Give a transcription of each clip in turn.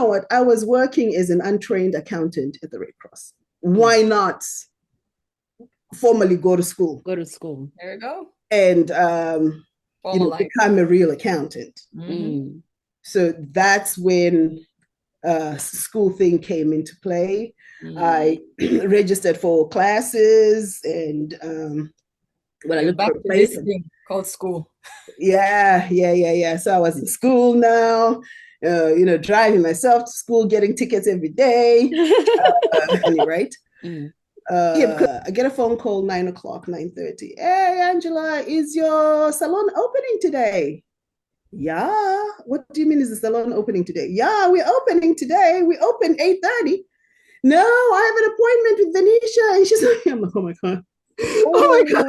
know what? I was working as an untrained accountant at the Red Cross. Why not formally go to school? Go to school. There you go. And become a real accountant. Mm. So that's when school thing came into play. I registered for classes, and when I looked for a place, thing called school. Yeah. So I was in school now, driving myself to school, getting tickets every day. Right? I get a phone call 9:00, 9:30. Hey, Angela, is your salon opening today? Yeah. What do you mean is the salon opening today? Yeah, we're opening today. We open 8:30. No, I have an appointment with Venetia. And she's like, I'm like, oh my God. Oh my God.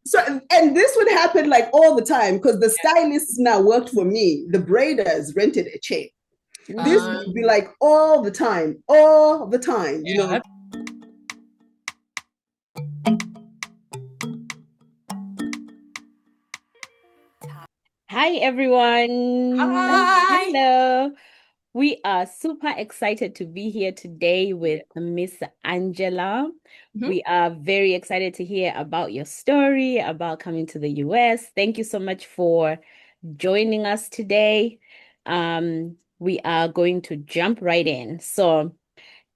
So, and this would happen like all the time because the stylists now worked for me. The braiders rented a chair. This would be like all the time, you know. Hi, everyone. Hi. Hello. We are super excited to be here today with Miss Angela. We are very excited to hear about your story, about coming to the US. Thank you so much for joining us today. We are going to jump right in. So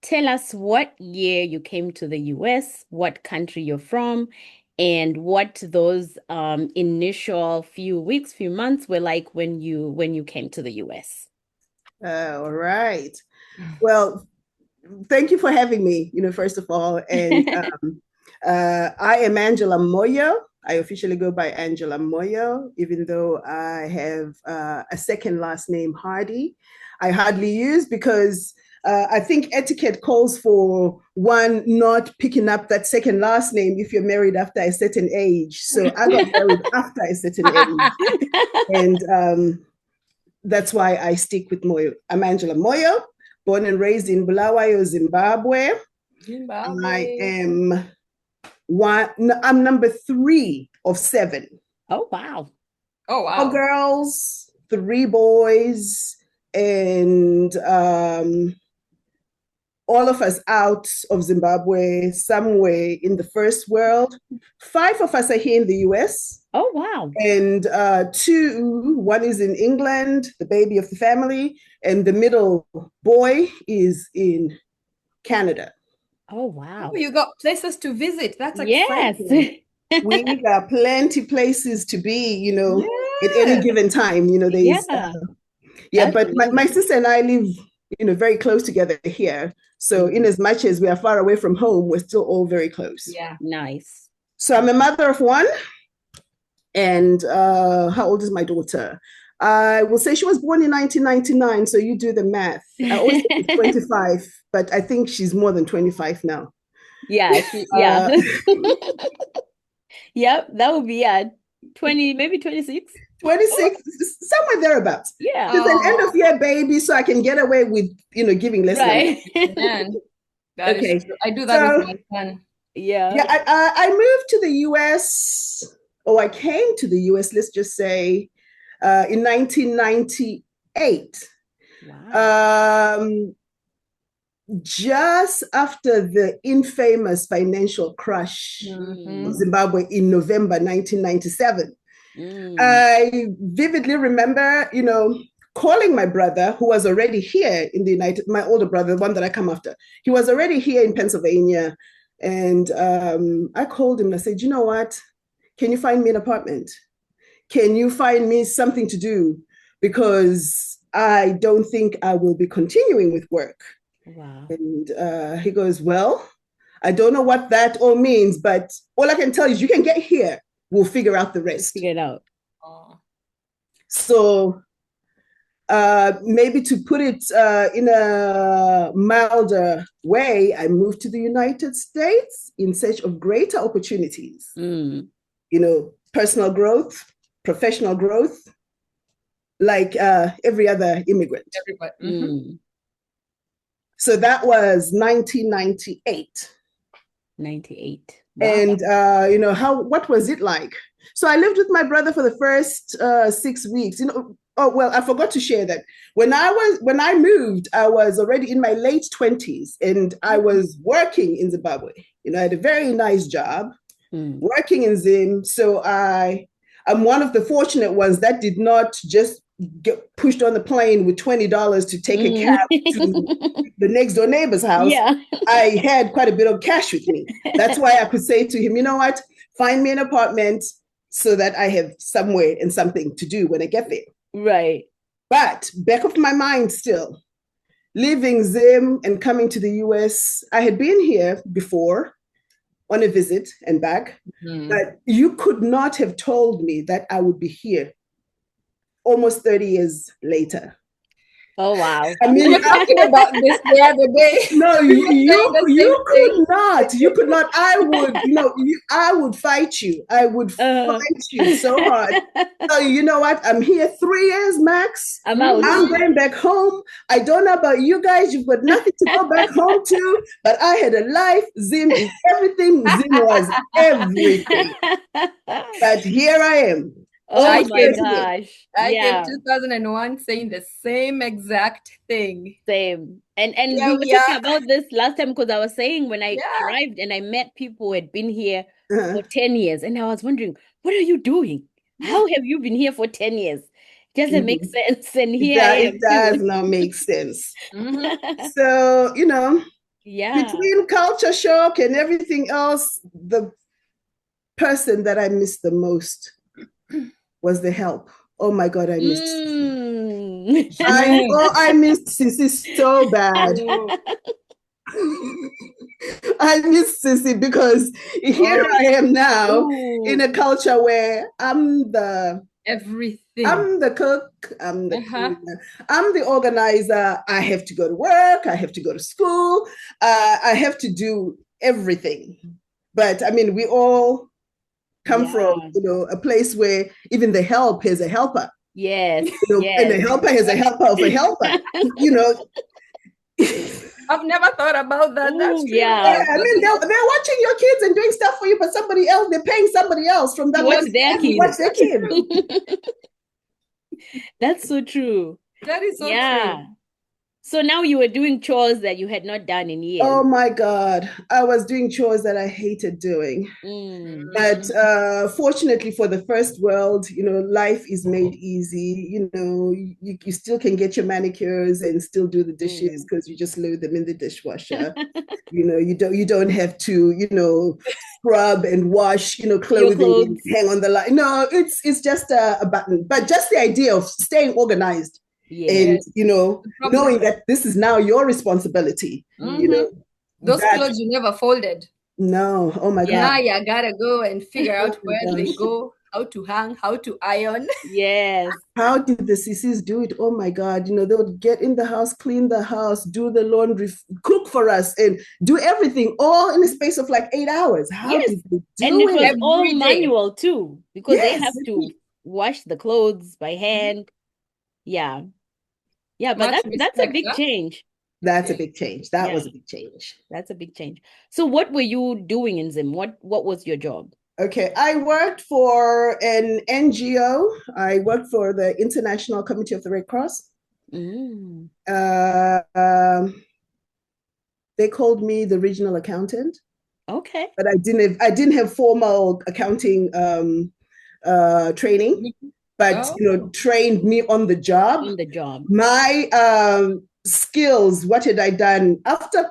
tell us what year you came to the US, what country you're from, and what those initial few weeks, few months were like when you came to the US. All right. Well, thank you for having me, first of all. And I am Angela Moyo. I officially go by Angela Moyo, even though I have a second last name, Hardy. I hardly use because I think etiquette calls for one not picking up that second last name if you're married after a certain age. So I got married after a certain age. And that's why I stick with Moyo. I'm Angela Moyo, born and raised in Bulawayo, Zimbabwe. I'm number 3 of 7. Oh, wow. 4 girls, 3 boys, and all of us out of Zimbabwe, somewhere in the first world. 5 of us are here in the US. Oh, wow. And 1 is in England, the baby of the family, and the middle boy is in Canada. Oh, wow. Oh, you got places to visit. That's exciting. Yes. We got plenty places to be, at any given time. But my sister and I live, very close together here. So in as much as we are far away from home, we're still all very close. Yeah. Nice. So I'm a mother of 1. And how old is my daughter? I will say she was born in 1999. So you do the math. I always say 25, but I think she's more than 25 now. Yeah. Yep, that would be 20, maybe 26. 26, somewhere thereabouts. Yeah. She's an end of year baby, so I can get away with, giving less right. than that. Okay. I do that with my son. Yeah. Yeah, I moved to the US, or I came to the US, let's just say, in 1998. Wow. Just after the infamous financial crash of Zimbabwe in November 1997. I vividly remember, calling my brother, who was already here in the my older brother, the one that I come after. He was already here in Pennsylvania. And I called him and I said, you know what? Can you find me an apartment? Can you find me something to do? Because I don't think I will be continuing with work. Wow. And he goes, well, I don't know what that all means, but all I can tell you is you can get here. We'll figure out the rest. Figure it out. So maybe to put it in a milder way, I moved to the United States in search of greater opportunities. Personal growth, professional growth, like every other immigrant. Everybody. So that was 1998. 98. Wow. And what was it like? So I lived with my brother for the first 6 weeks. Oh, well, I forgot to share that. When I moved, I was already in my late 20s and I was working in Zimbabwe. I had a very nice job working in Zim. So I'm one of the fortunate ones that did not just get pushed on the plane with $20 to take a cab to the next door neighbor's house. Yeah. I had quite a bit of cash with me. That's why I could say to him, you know what, find me an apartment so that I have somewhere and something to do when I get there. Right. But back of my mind still, leaving Zim and coming to the US, I had been here before on a visit and back, but you could not have told me that I would be here almost 30 years later. Oh, wow. I mean, we were talking about this the other day. No, you could not. You could not. I would, I would fight you. I would fight you so hard. So you know what? I'm here 3 years max. I'm out. I'm going back home. I don't know about you guys. You've got nothing to go back home to. But I had a life. Zim is everything. Zim was everything. But here I am. Oh my gosh. I came 2001 saying the same exact thing. Same. And we were talking about this last time because I was saying when I arrived and I met people who had been here for 10 years and I was wondering, what are you doing? How have you been here for 10 years? Doesn't make sense. And here I am. It does not make sense. So, between culture shock and everything else, the person that I missed the most was the help. Oh my God, I missed I missed Sissy so bad. I miss Sissy because here I am now in a culture where I'm the everything. I'm the cook, I'm the cleaner, I'm the organizer. I have to go to work, I have to go to school, I have to do everything. But I mean, we all come from a place where even the help is a helper. Yes. And the helper is a helper of a helper. I've never thought about that. That's true. Yeah, I mean, they're watching your kids and doing stuff for you, but somebody else, they're paying somebody else from that. What's their kid? What's their kid? That's so true. That is so true. So now you were doing chores that you had not done in years. Oh my God. I was doing chores that I hated doing. But fortunately for the first world, life is made easy. You still can get your manicures and still do the dishes because you just load them in the dishwasher. You don't have to, scrub and wash, clothing and hang on the line. No, it's just a button. But just the idea of staying organized. And knowing that this is now your responsibility. Those clothes you never folded. No. Oh my God. Now you gotta go and figure out where they go, how to hang, how to iron. Yes. How did the CCs do it? Oh my God. They would get in the house, clean the house, do the laundry, cook for us, and do everything all in a space of like 8 hours. How did they do it? And it was all manual too, because they have to wash the clothes by hand. Yeah, but that's a big change. That's a big change. That was a big change. That's a big change. So what were you doing in Zim? What was your job? Okay, I worked for an NGO. I worked for the International Committee of the Red Cross. They called me the regional accountant. Okay. But I didn't have formal accounting training. But trained me on the job. My skills. What had I done after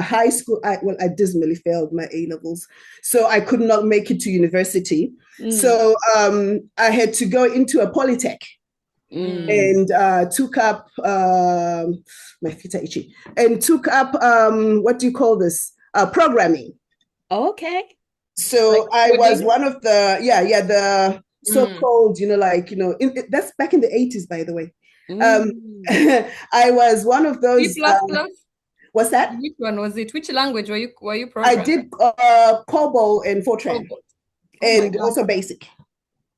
high school? I dismally failed my A levels, so I could not make it to university. So I had to go into a polytech and took up my feet are itchy and took up what do you call this? Programming. Okay. So I was one of the so-called, that's back in the 80s, by the way. I was one of those. What's that? Which one was it? Which language were you programming? I did COBOL and Fortran, and also BASIC.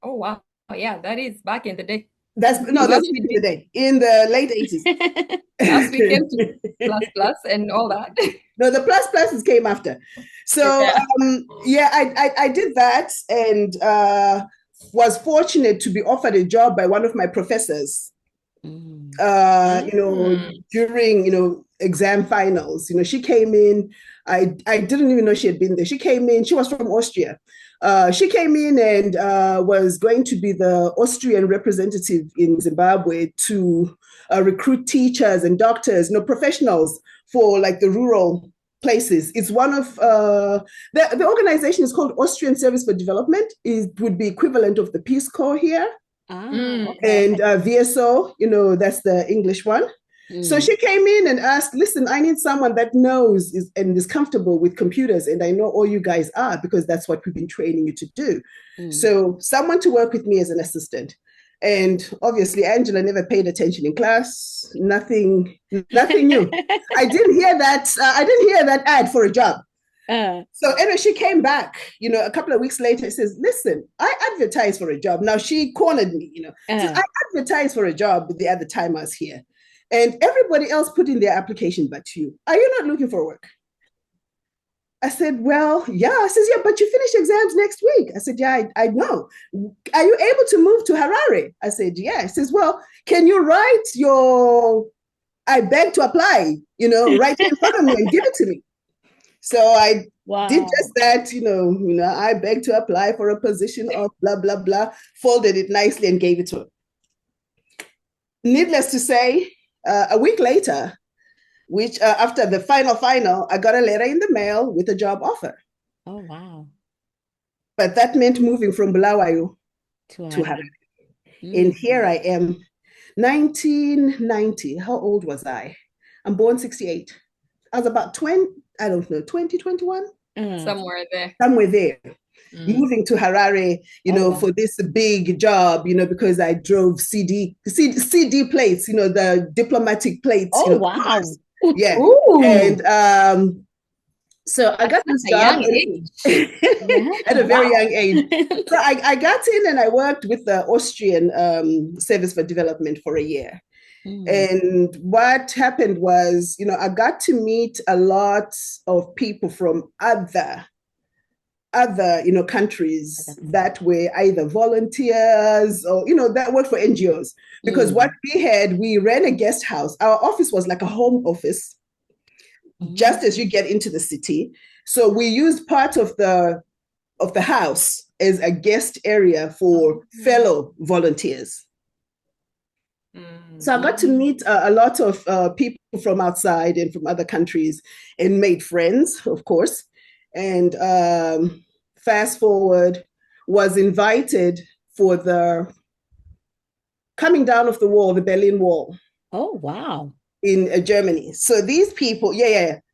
Oh wow! Oh, yeah, that is back in the day. That's in the day, in the late 80s. As we came to plus and all that. No, the pluses came after. So I did that, and was fortunate to be offered a job by one of my professors, during, exam finals. She came in. I didn't even know she had been there. She came in. She was from Austria. She came in and was going to be the Austrian representative in Zimbabwe to recruit teachers and doctors, professionals for like the rural places. It's one of the organization is called Austrian Service for Development. It would be equivalent of the Peace Corps here. Okay. And VSO, that's the English one. So she came in and asked, listen, I need someone that knows and is comfortable with computers. And I know all you guys are, because that's what we've been training you to do. So someone to work with me as an assistant. And obviously, Angela never paid attention in class. Nothing new. I didn't hear that ad for a job. So anyway, she came back, a couple of weeks later, says, listen, I advertised for a job. Now she cornered me, says, I advertised for a job the other time I was here. And everybody else put in their application but you. Are you not looking for work? I said, well, yeah. I says, yeah, but you finish exams next week. I said, yeah, I know. Are you able to move to Harare? I said, yeah. He says, well, can you write your, I beg to apply, right in front of me and give it to me. So I did just that, I begged to apply for a position of blah, blah, blah, folded it nicely and gave it to him. Needless to say, a week later, which after the final, I got a letter in the mail with a job offer. Oh, wow. But that meant moving from Bulawayo to Harare. And here I am, 1990. How old was I? I'm born 68. I was about 20, 21? Somewhere there. Somewhere there. Moving to Harare, for this big job, because I drove CD plates, the diplomatic plates. Oh, wow. Yeah. Ooh. And so I got this job at a very young age. So I got in and I worked with the Austrian Service for Development for a year. And what happened was, I got to meet a lot of people from other countries that were either volunteers or, that worked for NGOs. Because what we ran a guest house. Our office was like a home office, just as you get into the city. So we used part of the house as a guest area for fellow volunteers. So I got to meet a lot of people from outside and from other countries and made friends, of course. And fast forward, was invited for the coming down of the wall, the Berlin Wall. Oh, wow. In Germany. So these people,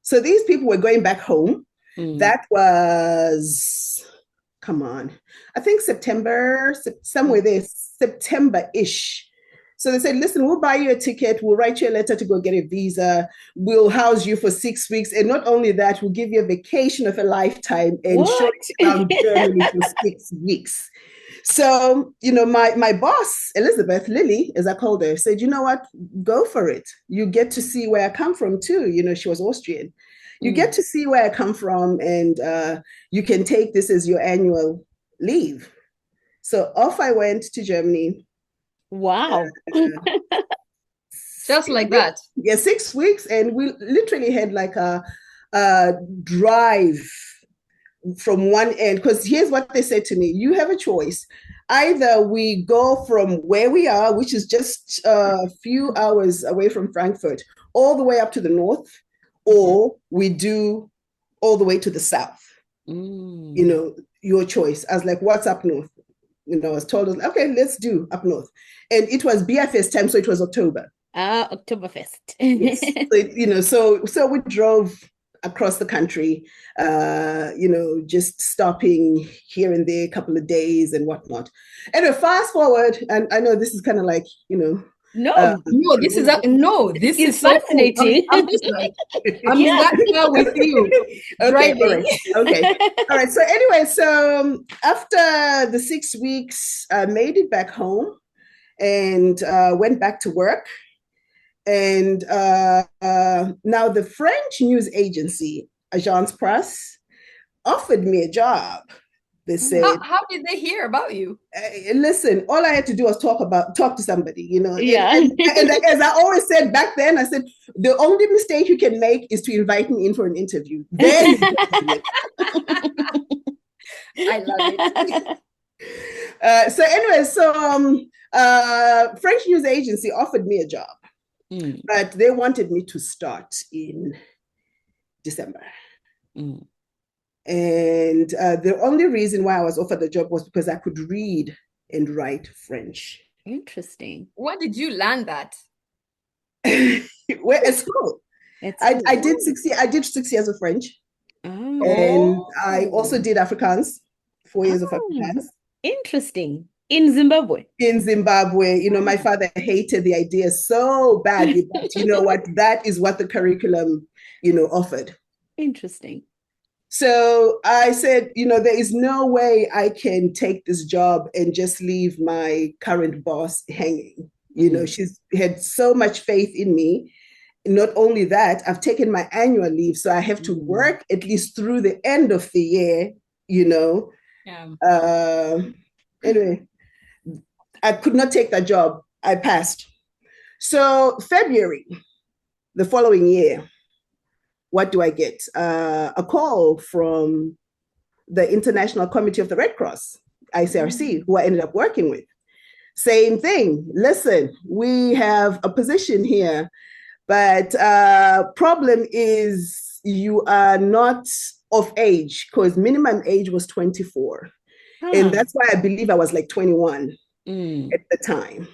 So these people were going back home. That was, I think September, somewhere there, September-ish. So they said, listen, we'll buy you a ticket. We'll write you a letter to go get a visa. We'll house you for 6 weeks. And not only that, we'll give you a vacation of a lifetime and show you around Germany for 6 weeks. So, my boss, Elizabeth, Lily, as I called her, said, you know what, go for it. You get to see where I come from too. She was Austrian. You get to see where I come from and you can take this as your annual leave. So off I went to Germany. Wow. Just like that. Yeah, 6 weeks. And we literally had like a drive from one end. Because here's what they said to me. You have a choice. Either we go from where we are, which is just a few hours away from Frankfurt, all the way up to the north, or we do all the way to the south. Your choice. I was like, what's up north? I was told, okay, let's do up north. And it was BFS time, so it was October. Oktoberfest. Yes. So we drove across the country, just stopping here and there a couple of days and whatnot. And fast forward, and I know this is kind of like, this is fascinating. So cool. I'm in that car with you. Okay. All right. So anyway, so after the 6 weeks, I made it back home and went back to work. And now the French news agency, Agence Presse, offered me a job They said, how did they hear about you? Listen, all I had to do was talk to somebody, you know. Yeah. And as I always said back then, I said, the only mistake you can make is to invite me in for an interview. Then I love it. So anyway, French news agency offered me a job, but they wanted me to start in December. And the only reason why I was offered the job was because I could read and write French. Interesting. When did you learn that? At school. I did 6 years of French. And I also did Afrikaans, 4 years of Afrikaans. Interesting. In Zimbabwe. In Zimbabwe, you know, my father hated the idea so badly, but you know what? That is what the curriculum, you know, offered. Interesting. So I said, you know, there is no way I can take this job and just leave my current boss hanging. You know, she's had so much faith in me. Not only that, I've taken my annual leave, so I have to work at least through the end of the year, you know. Anyway, I could not take that job. I passed. So February, the following year, what do I get? A call from the International Committee of the Red Cross, ICRC, who I ended up working with. Same thing. Listen, we have a position here, but problem is you are not of age, because minimum age was 24. And that's why I believe I was like 21 at the time.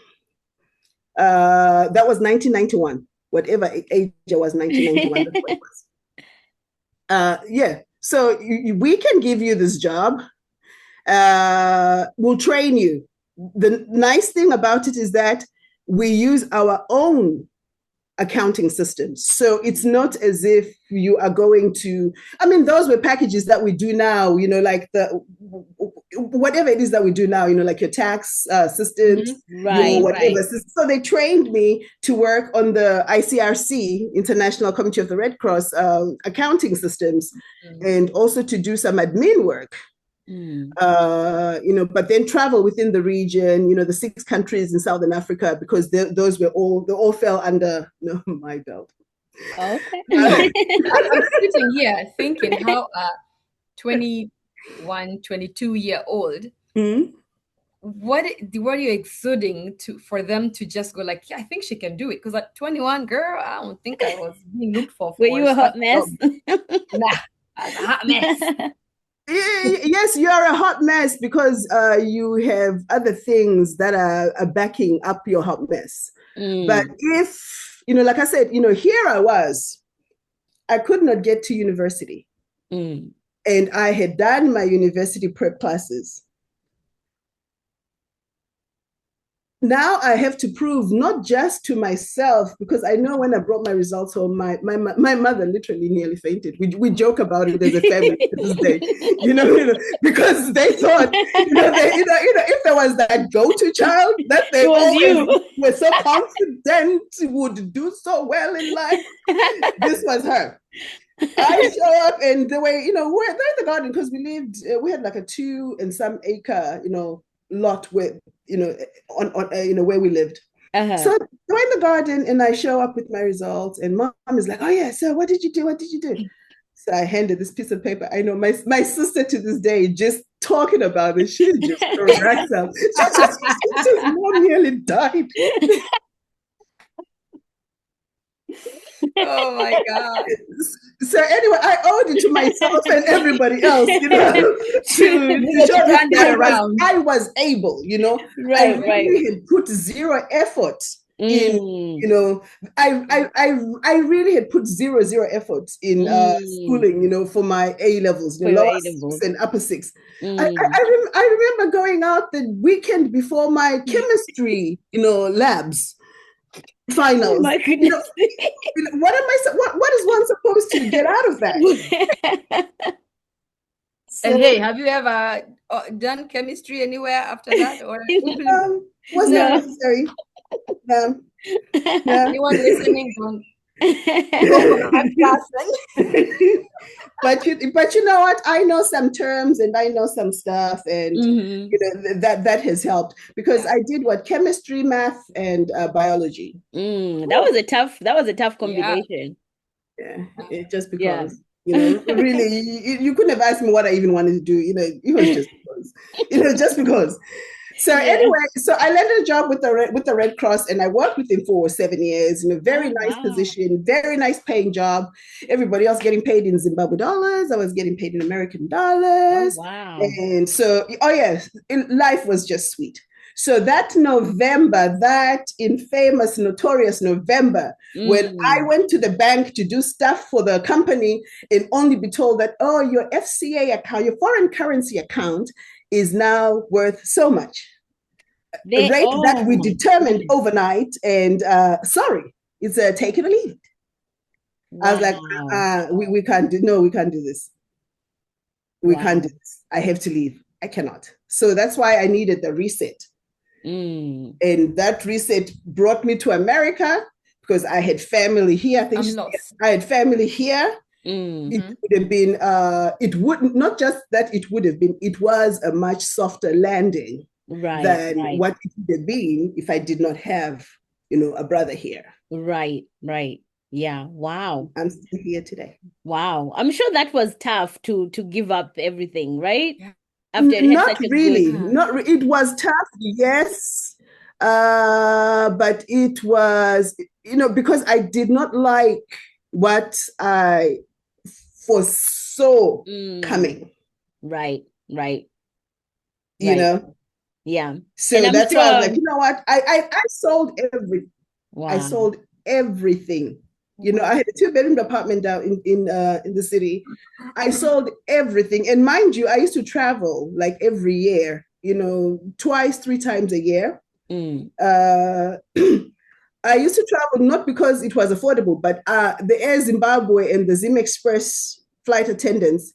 That was 1991. Whatever age I was, 1991. That's what it was. Yeah. So we can give you this job. We'll train you. The nice thing about it is that we use our own accounting systems. So it's not as if you are going to, I mean, those were packages that we do now, you know, like whatever it is that we do now, you know, like your tax systems, right, whatever. Right. So they trained me to work on the ICRC, International Committee of the Red Cross, accounting systems, and also to do some admin work. You know, but then travel within the region, you know, the 6 countries in Southern Africa, because they all fell under my belt. Okay. I'm sitting here thinking how a 21, 22-year-old, what are you exuding for them to just go like, yeah, I think she can do it? Because at 21, girl, I don't think I was being looked for. Were you a hot mess? Nah, I was a hot mess. Yes, you are a hot mess because you have other things that are backing up your hot mess. But if, you know, like I said, you know, here I could not get to university. And I had done my university prep classes. Now I have to prove not just to myself, because I know when I brought my results home, my mother literally nearly fainted. We joke about it as a family to this day, you know, because they thought, if there was that go-to child that they always were so confident would do so well in life, this was her. I show up and the way, you know, we're in the garden because we had like a 2 and some acre, you know, lot with, you know, on you know, where we lived. So we're in the garden and I show up with my results and mom is like, oh yeah, so what did you do? So I handed this piece of paper. I know my sister to this day, just talking about it, she just cracks up. She just mom nearly died. Oh my God. So anyway, I owed it to myself and everybody else, you know, to show that I was able, you know. I really had put zero effort in, you know, I really had put zero effort in schooling, you know, for my A levels, you know, lower 6 and upper 6. I remember going out the weekend before my chemistry, you know, labs. Finals. Oh my goodness. You know, what is one supposed to get out of that? And hey, have you ever done chemistry anywhere after that? Or was not necessary. No. Anyone listening? But you know what? I know some terms and I know some stuff, and that has helped because I did chemistry, math, and biology. That was a tough combination. Yeah, just because. Really, you couldn't have asked me what I even wanted to do. It was just because. Just because. So anyway, so I landed a job with the Red Cross, and I worked with them for 7 years in a very nice position, very nice paying job. Everybody else getting paid in Zimbabwe dollars. I was getting paid in American dollars. Oh, wow. And so, life was just sweet. So that November, that infamous, notorious November, when I went to the bank to do stuff for the company and only be told that, oh, your FCA account, your foreign currency account is now worth so much. A rate that we determined overnight, and sorry, it's a take it or leave it. Wow. I was like, we can't do this. We can't do this. I have to leave. I cannot. So that's why I needed the reset. And that reset brought me to America because I had family here. I had family here. It would have been, it was a much softer landing than what it would have been if I did not have, a brother here. Right. Yeah. Wow. I'm still here today. Wow. I'm sure that was tough to give up everything, right? Yeah. Not really. It was tough, yes. But it was, because I did not like what I foresaw coming. Right. Yeah. So that's why I was like, you know what? I sold everything. Wow. I sold everything. I had a 2-bedroom apartment down in the city. I sold everything. And mind you, I used to travel like every year, 2-3 times a year. I used to travel not because it was affordable, but the Air Zimbabwe and the Zim Express flight attendants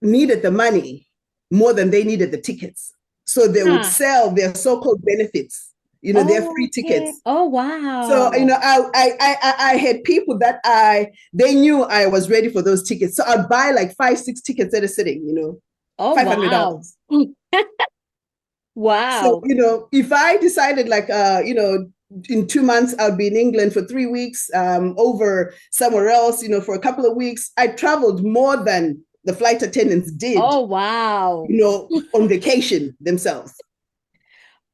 needed the money more than they needed the tickets. So they would sell their so-called benefits. Their free tickets. Oh, wow. So, I had people that they knew I was ready for those tickets. So I'd buy like 5-6 tickets at a sitting, $500. Wow. So, if I decided like, in 2 months, I'll be in England for 3 weeks, over somewhere else, for a couple of weeks, I traveled more than the flight attendants did. Oh, wow. On vacation themselves.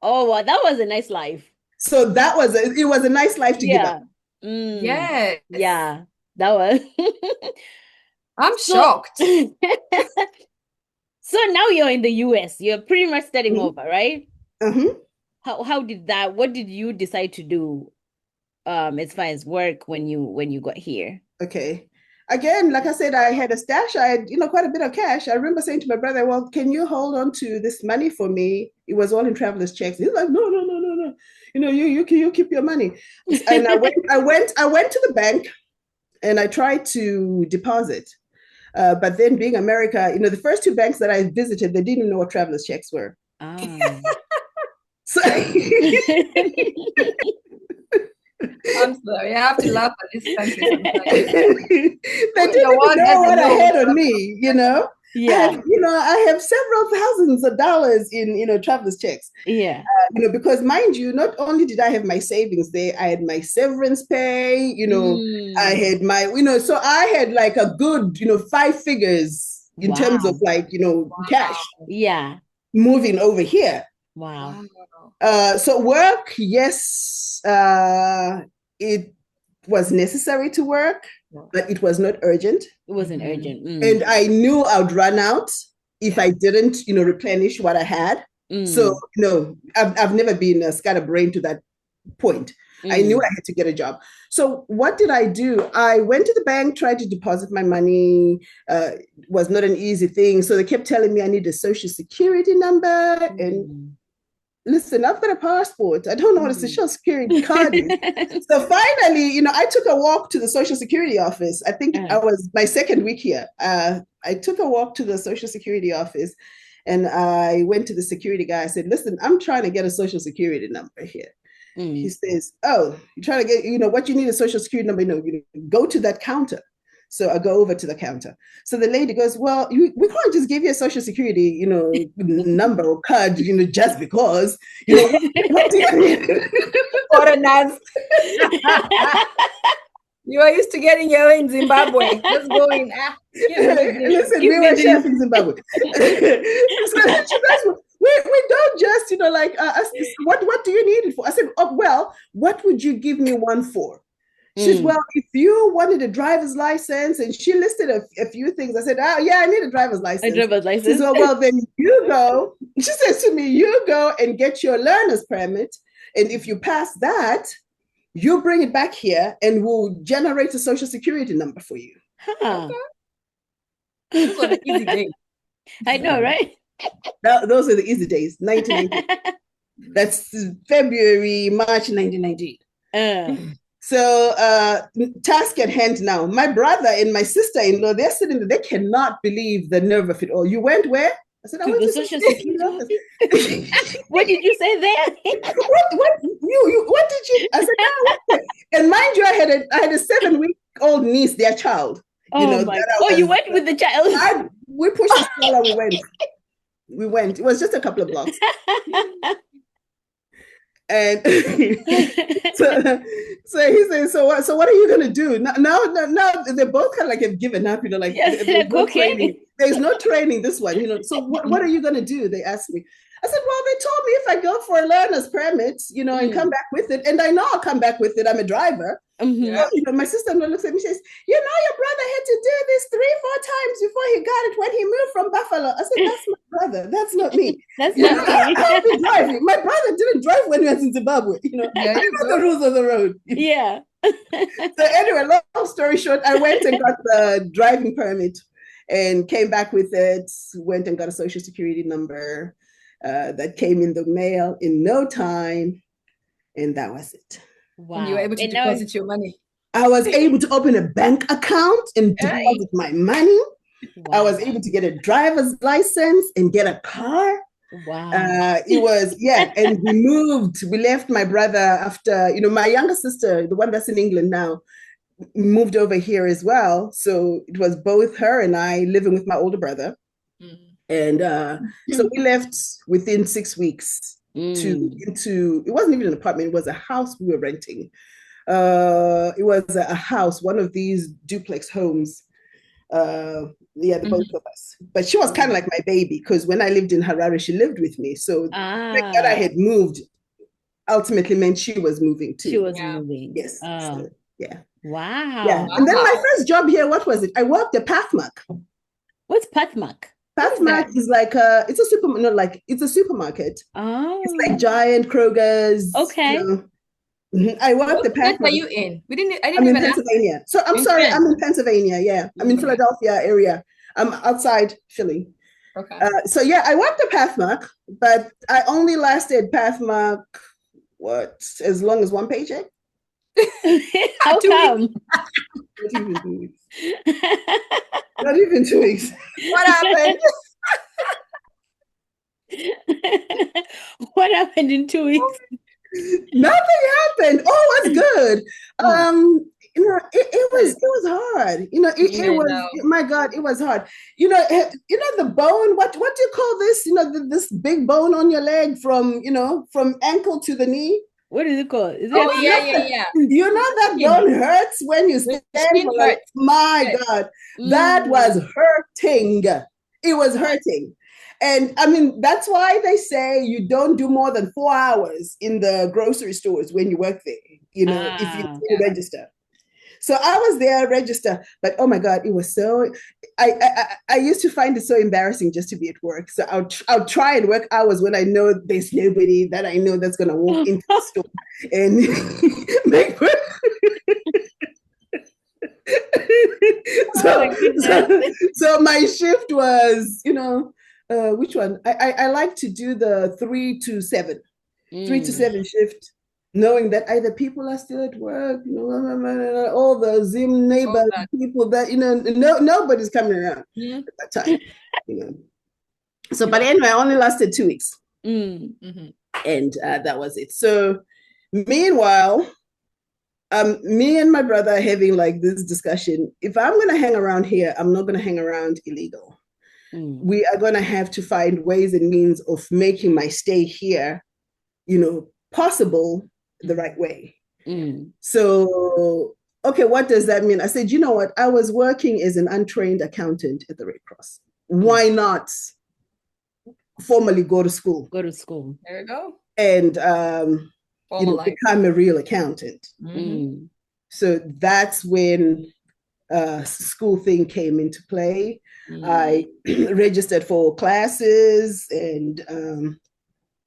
Oh, wow, that was a nice life. So it was a nice life to give up. Yes. Yeah, that was. I'm shocked. So now you're in the US. You're pretty much starting over, right? How did that? What did you decide to do, as far as work when you got here? Okay. Again, like I said, I had a stash. I had, quite a bit of cash. I remember saying to my brother, well, can you hold on to this money for me? It was all in traveler's checks. He's like, no. You keep your money. And I went to the bank and I tried to deposit. But then being America, the first 2 banks that I visited, they didn't know what traveler's checks were. So I'm sorry, I have to laugh at this country sometimes. They didn't know what I had on me, Yeah. I have several thousands of dollars in traveler's checks. Yeah. Because mind you, not only did I have my savings there, I had my severance pay, I had my, so I had like a good, 5 figures in terms of like, cash. Yeah. Moving over here. Wow. So work, yes, it was necessary to work, but it was not urgent. It wasn't urgent. And I knew I'd run out if I didn't, replenish what I had. So, I've never been a scatterbrain to that point. I knew I had to get a job. So what did I do? I went to the bank, tried to deposit my money. It was not an easy thing. So they kept telling me I need a social security number. And listen, I've got a passport. I don't know what a social security card is. So finally, I took a walk to the social security office. I think I was my second week here. I took a walk to the social security office and I went to the security guy. I said, listen, I'm trying to get a social security number here. He says, oh, you're trying to get, what you need a social security number. No, go to that counter. So I go over to the counter. So the lady goes, well, we can't just give you a social security, number or card, just because, what do you need? Foreigners. You are used to getting your in Zimbabwe. Just go in. Listen, we were chef in Zimbabwe. So she goes, we don't just, what do you need it for? I said, oh, well, what would you give me one for? She says, well, if you wanted a driver's license, and she listed a few things. I said, oh, yeah, I need a driver's license. A driver's license. She says, oh, well, then you go. She says to me, you go and get your learner's permit. And if you pass that, you bring it back here and we'll generate a social security number for you. Huh. Those were the easy days. I know, right? Those are the easy days, 1990. That's February, March 1990. So task at hand now. My brother and my sister-in-law, they're sitting there, they cannot believe the nerve of it all. You went where? I said, I went to Social Security office. What did you say there? What did you? I said, and mind you, I had a 7-week-old niece, their child. You went with the child. We pushed the stroller, we went. It was just a couple of blocks. And so he says, so what are you going to do? Now they both kind of like have given up, Yes, no training. There's no training this one, so what are you going to do? They asked me. I said, well, they told me if I go for a learner's permit, and come back with it. And I know I'll come back with it. I'm a driver. My sister-in-law looks at me and says, your brother had to do this 3-4 times before he got it when he moved from Buffalo. I said, that's my brother. That's not me. That's not me. I'll be driving. My brother didn't drive when he was in Zimbabwe. I know the rules of the road. Yeah. So anyway, long story short, I went and got the driving permit and came back with it, went and got a social security number that came in the mail in no time. And that was it. Wow. And you were able to deposit your money. I was able to open a bank account and deposit my money. Wow. I was able to get a driver's license and get a car. Wow. It was, and we left my brother after, my younger sister, the one that's in England now, moved over here as well. So it was both her and I living with my older brother. And so we left within 6 weeks into, it wasn't even an apartment, it was a house we were renting. It was a house, one of these duplex homes. The both of us. But she was kind of like my baby, because when I lived in Harare, she lived with me. So the fact that I had moved ultimately meant she was moving too. She was moving. Yes. Oh. So, yeah. Wow. Yeah. And then my first job here, what was it? I worked at Pathmark. What's Pathmark? Pathmark is like it's a supermarket. Oh. It's like Giant, Kroger's. Okay. I worked at Pathmark. What are you in? I'm in Pennsylvania. So I'm sorry, I'm in Pennsylvania. Yeah. I'm in Philadelphia area. I'm outside Philly. Okay. So I worked at Pathmark, but I only lasted Pathmark as long as one paycheck. How come? Not even 2 weeks. Not even 2 weeks. What happened? What happened in 2 weeks? Nothing happened. Oh, it's good. It was hard. It was. My God, it was hard. The bone. What do you call this? This big bone on your leg from ankle to the knee. What is it called? Yeah. That bone hurts when you stand. My God, that was hurting. It was hurting. And I mean, that's why they say you don't do more than 4 hours in the grocery stores when you work there, if you register. So I was there, register, but oh my God, it was so, I used to find it so embarrassing just to be at work. So I'll try and work hours when I know there's nobody that I know that's going to walk into the store and make work. So my shift was, which one? I like to do the 3 to 7 shift, knowing that either people are still at work, all the Zim neighbor people that, nobody's coming around at that time, So, but anyway, I only lasted 2 weeks. And that was it. So Meanwhile, me and my brother are having like this discussion. If I'm going to hang around here, I'm not going to hang around illegal. We are going to have to find ways and means of making my stay here, possible the right way. So, okay, what does that mean? I said, you know what? I was working as an untrained accountant at the Red Cross. Why not formally go to school? Go to school. There you go. And become a real accountant. So that's when school thing came into play. I registered for classes and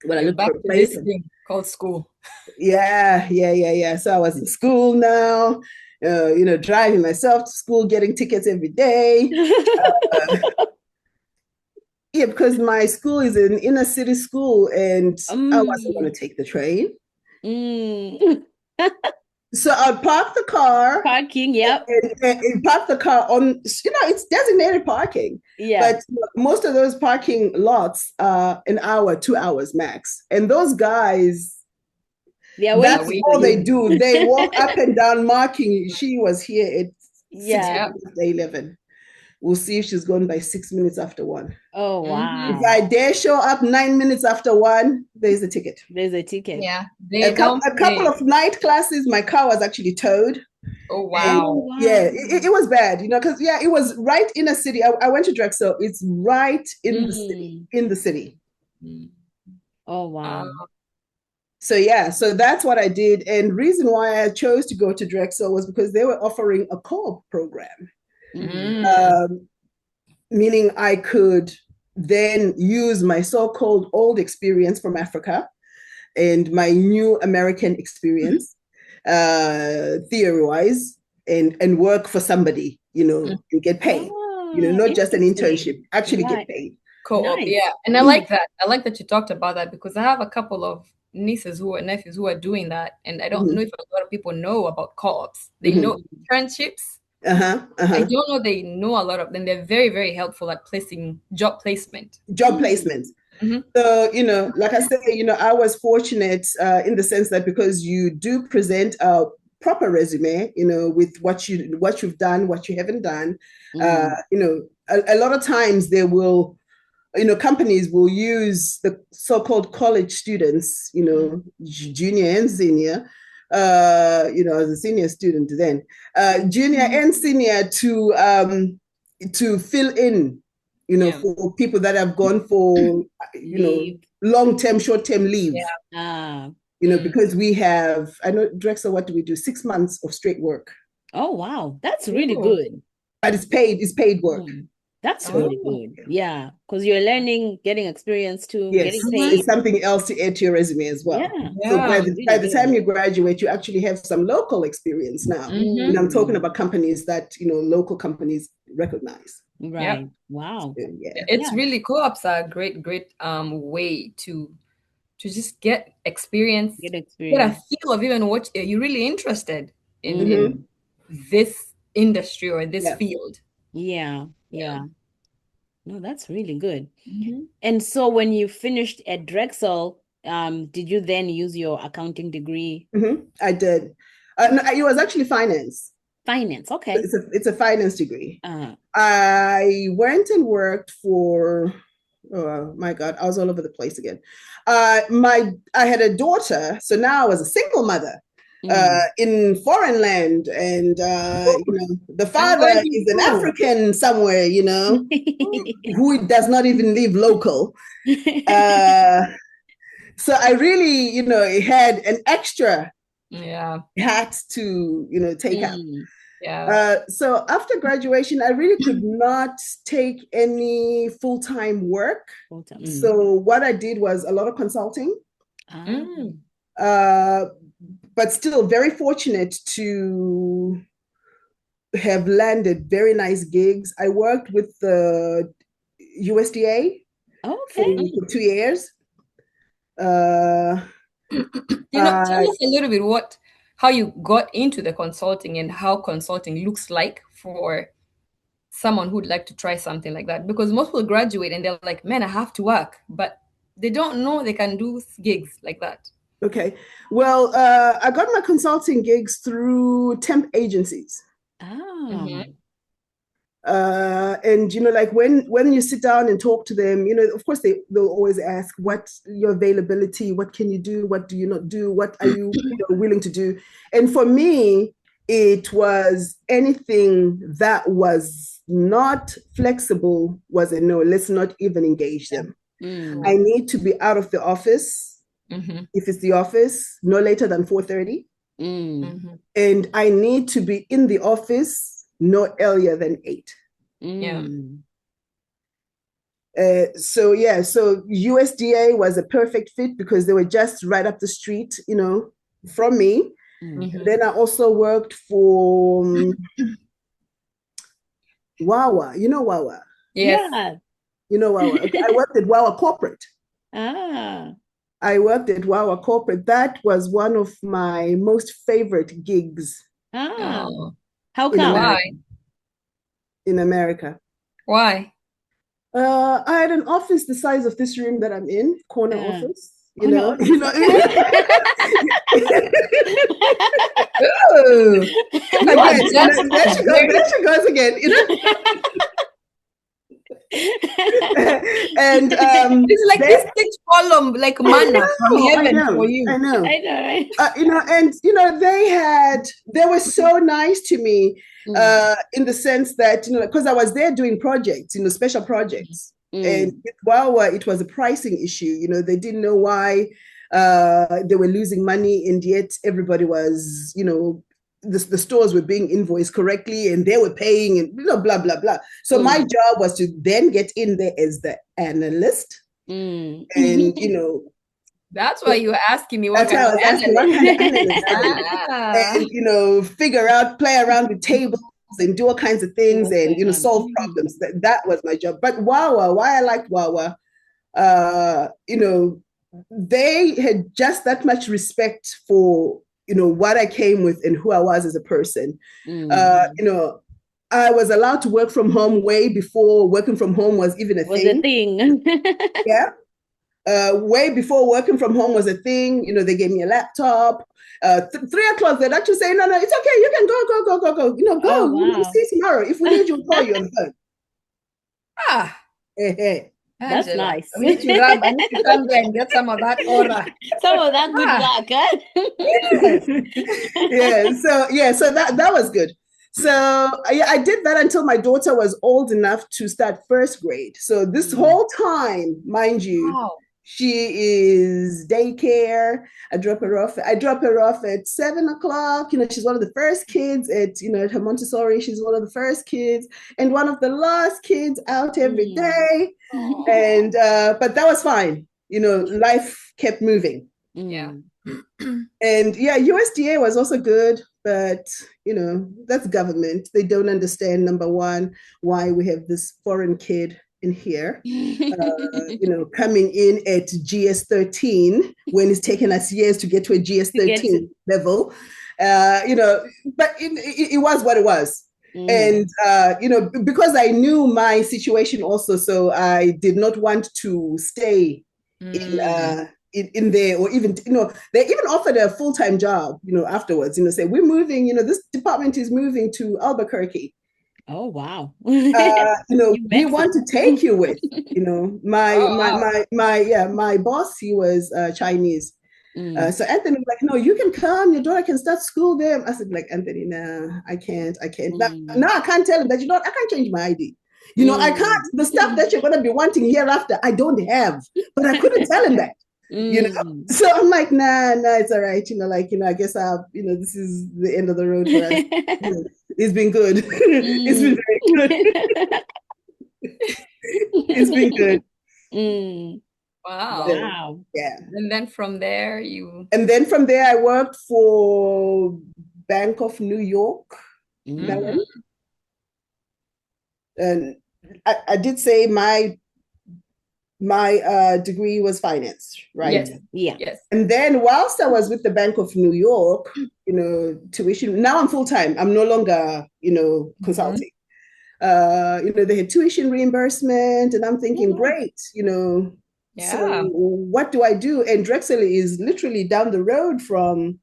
when I looked for a place, this thing called school. Yeah. So I was in school now, driving myself to school, getting tickets every day. Yeah, because my school is an inner city school and I wasn't going to take the train. So I'd park the car. Parking, yep. And park the car on, it's designated parking. Yeah. But most of those parking lots are an hour, 2 hours max. And those guys, that's all they do. They walk up and down marking. She was here at 11. We'll see if she's gone by 6 minutes after 1. Oh, wow. If I dare show up 9 minutes after 1, there's a ticket. There's a ticket. Yeah. A couple of night classes, my car was actually towed. Oh, wow. And, yeah, it was bad, because, it was right in a city. I went to Drexel. It's right in the city. Oh, wow. So that's what I did. And reason why I chose to go to Drexel was because they were offering a co-op program. Meaning I could then use my so-called old experience from Africa and my new American experience, theory-wise, and work for somebody, and get paid. Not just an internship, actually get paid. Co-op, yeah. And I like that. I like that you talked about that because I have a couple of nephews who are doing that. And I don't know if a lot of people know about co-ops. They know internships. I don't know they know a lot of them. They're very, very helpful at job placement. So, like I said, I was fortunate in the sense that because you do present a proper resume, with what you've done, what you haven't done, a lot of times they will, companies will use the so-called college students, junior and senior, as a senior student then, junior and senior to fill in, for people that have gone for, long-term, short-term leave. Because we have, I know, Drexel, what do we do? 6 months of straight work. Oh, wow. That's really good. But it's paid work. That's really good. Yeah. Because you're learning, getting experience too, getting paid. It's something else to add to your resume as well. So by the time you graduate, you actually have some local experience now. And I'm talking about companies that, local companies recognize. Right. Yep. Wow. So, it's really co-ops are a great way to just get experience, get a feel of even what you're really interested in this industry or this field. Yeah. No, that's really good. And so when you finished at Drexel, did you then use your accounting degree? I did. No, it was actually finance. Finance, okay. It's a finance degree. I went and worked for, oh my God, I was all over the place again. I had a daughter, so now I was a single mother. In foreign land, and the father is an African somewhere, who does not even live local. So I really, had an extra hat to take out. So after graduation, I really could not take any full-time work. So what I did was a lot of consulting. But still very fortunate to have landed very nice gigs. I worked with the USDA for 2 years. Tell us a little bit how you got into the consulting and how consulting looks like for someone who'd like to try something like that. Because most people graduate and they're like, man, I have to work. But they don't know they can do gigs like that. Okay. Well, I got my consulting gigs through temp agencies. Oh. And like when you sit down and talk to them, of course they'll always ask what's your availability, what can you do, what do you not do, what are you, willing to do. And for me, it was anything that was not flexible was a no. Let's not even engage them. I need to be out of the office, if it's the office, no later than 4:30. And I need to be in the office no earlier than 8. So USDA was a perfect fit because they were just right up the street, from me. Then I also worked for Wawa. You know Wawa? Yes. Yeah. You know Wawa. Okay, I worked at Wawa Corporate. I worked at Wawa Corporate. That was one of my most favorite gigs. How come? Why? In America. Why? I had an office the size of this room that I'm in, corner office. Ooh. There she goes again. And it's like this 6 column, like manna from heaven for you. I know, right? They were so nice to me, in the sense that, because I was there doing projects, special projects. And with Wawa, it was a pricing issue. They didn't know why they were losing money, and yet everybody was, the stores were being invoiced correctly and they were paying and blah, blah, blah. So my job was to then get in there as the analyst. And, that's why you were asking me what kind of analyst. And, play around with tables and do all kinds of things and, solve problems. That was my job. But Wawa, why I liked Wawa, they had just that much respect for what I came with and who I was as a person. I was allowed to work from home way before working from home was even a thing. Yeah. Way before working from home was a thing. They gave me a laptop. 3 o'clock, they'd actually say, no, it's okay. You can go. Go. Oh, wow. We'll see tomorrow. If we need you, we'll call you on the phone. Hey. That's Angela, nice. I need to come there and get some of that aura. Some of that good luck, huh? So that was good. So I did that until my daughter was old enough to start first grade. So this whole time, mind you, she is daycare. I drop her off at 7 o'clock. She's one of the first kids at her Montessori. She's one of the first kids and one of the last kids out every day. And but that was fine. Life kept moving. Yeah. And USDA was also good, but that's government. They don't understand, number one, why we have this foreign kid in here, coming in at GS13 when it's taken us years to get to a GS13 level. But it was what it was. And because I knew my situation also, so I did not want to stay in there, or even they even offered a full-time job afterwards, say we're moving, this department is moving to Albuquerque. Oh wow. We want to take you with. My boss, he was Chinese. So Anthony was like, no, you can come, your daughter can start school there. I said, like, Anthony, nah, I can't. Now I can't tell him that, I can't change my ID. I can't, the stuff that you're going to be wanting hereafter, I don't have, but I couldn't tell him that. So I'm like, nah, it's all right. I guess this is the end of the road for us. It's been good. It's been very good. It's been good. Wow. Yeah. And then from there I worked for Bank of New York. And I did say my degree was finance, right? Yes. And then whilst I was with the Bank of New York, tuition, now I'm full-time. I'm no longer, consulting. They had tuition reimbursement, and I'm thinking, great, Yeah. So what do I do? And Drexel is literally down the road from,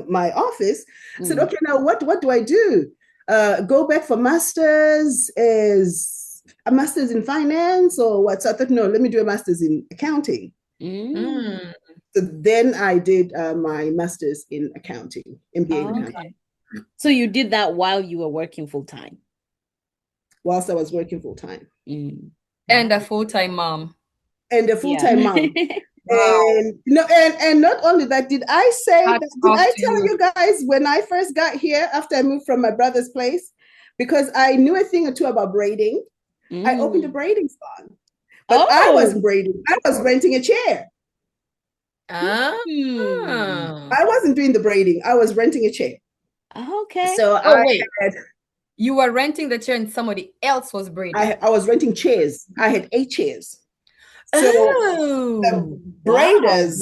my office. I said, okay, now what do I do? Go back for master's, as a master's in finance or what? So I thought, no, let me do a master's in accounting. So then I did my master's in accounting, MBA in accounting. Okay. So you did that while you were working full time? Whilst I was working full time. And a full-time mom. And a full-time mom. Wow. And not only that, did I tell you guys when I first got here after I moved from my brother's place, because I knew a thing or two about braiding, I opened a braiding salon. But I wasn't braiding, I was renting a chair. I wasn't doing the braiding, I was renting a chair. Okay. So you were renting the chair and somebody else was braiding. I was renting chairs. I had 8 chairs. So the braiders,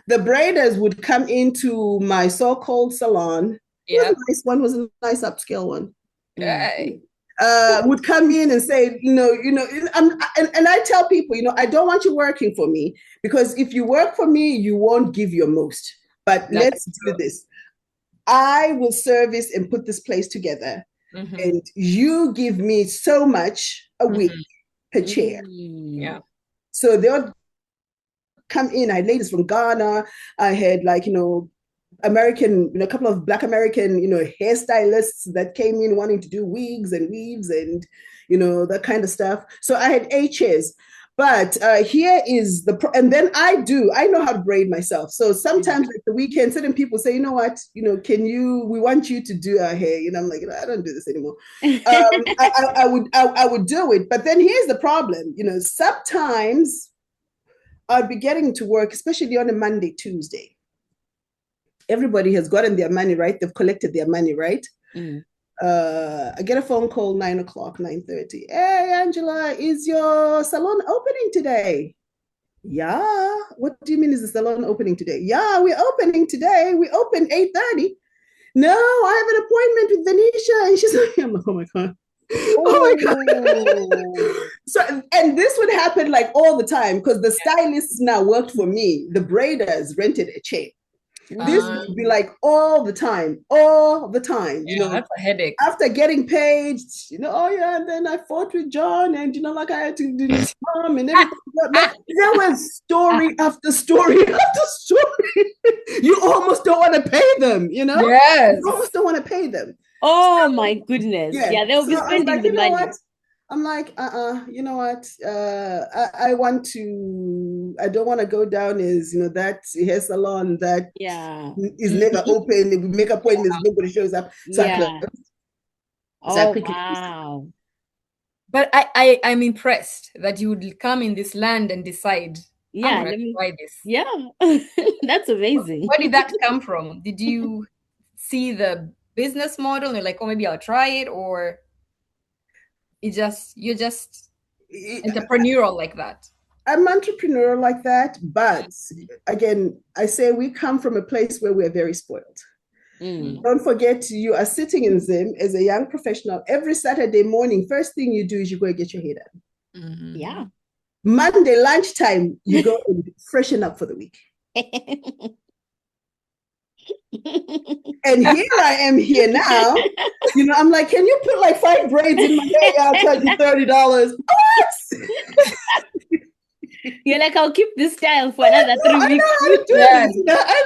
the braiders would come into my so-called salon. Yeah, was a nice upscale one. Okay. Would come in and say, and I tell people, I don't want you working for me, because if you work for me, you won't give your most. But let's do this. I will service and put this place together, and you give me so much a week per chair. Yeah. So they'll come in. I had ladies from Ghana. I had American, a couple of Black American, hairstylists that came in wanting to do wigs and weaves and, that kind of stuff. So I had 8 chairs. But here is and then I know how to braid myself. So sometimes at the weekend, certain people say, you know what, we want you to do our hair. I'm like, I don't do this anymore. I would do it. But then here's the problem, sometimes I'd be getting to work, especially on a Monday, Tuesday. Everybody has gotten their money, right? They've collected their money, right? I get a phone call 9:00, 9:30. Hey, Angela, is your salon opening today? Yeah. What do you mean is the salon opening today? Yeah, we're opening today. We open 8:30. No, I have an appointment with Venetia. And she's like, I'm like, oh my God. Oh my God. So, and this would happen like all the time, because the stylists now worked for me. The braiders rented a chair. This would be like all the time. That's a headache. After getting paid, and then I fought with John, and like I had to do this mom and everything. There was story after story after story. You almost don't want to pay them, Yes. You almost don't want to pay them. Oh my goodness. Yeah, they'll be spending the money. I'm like, you know what? I don't want to go down as, that hair salon that is never open. We make appointments, nobody shows up. So wow. But I'm impressed that you would come in this land and decide, I'm going to try this. Yeah, that's amazing. Where did that come from? Did you see the business model and you're like, oh, maybe I'll try it? Or you're just entrepreneurial like that? I'm entrepreneurial like that, but again, I say we come from a place where we're very spoiled. Don't forget, you are sitting in Zim as a young professional every Saturday morning. First thing you do is you go and get your hair done. Yeah. Monday lunchtime, you go and freshen up for the week. And here I am here now. I'm like, can you put like 5 braids in my hair? I'll charge you $30. What? You're like, I'll keep this style for another 3 weeks. I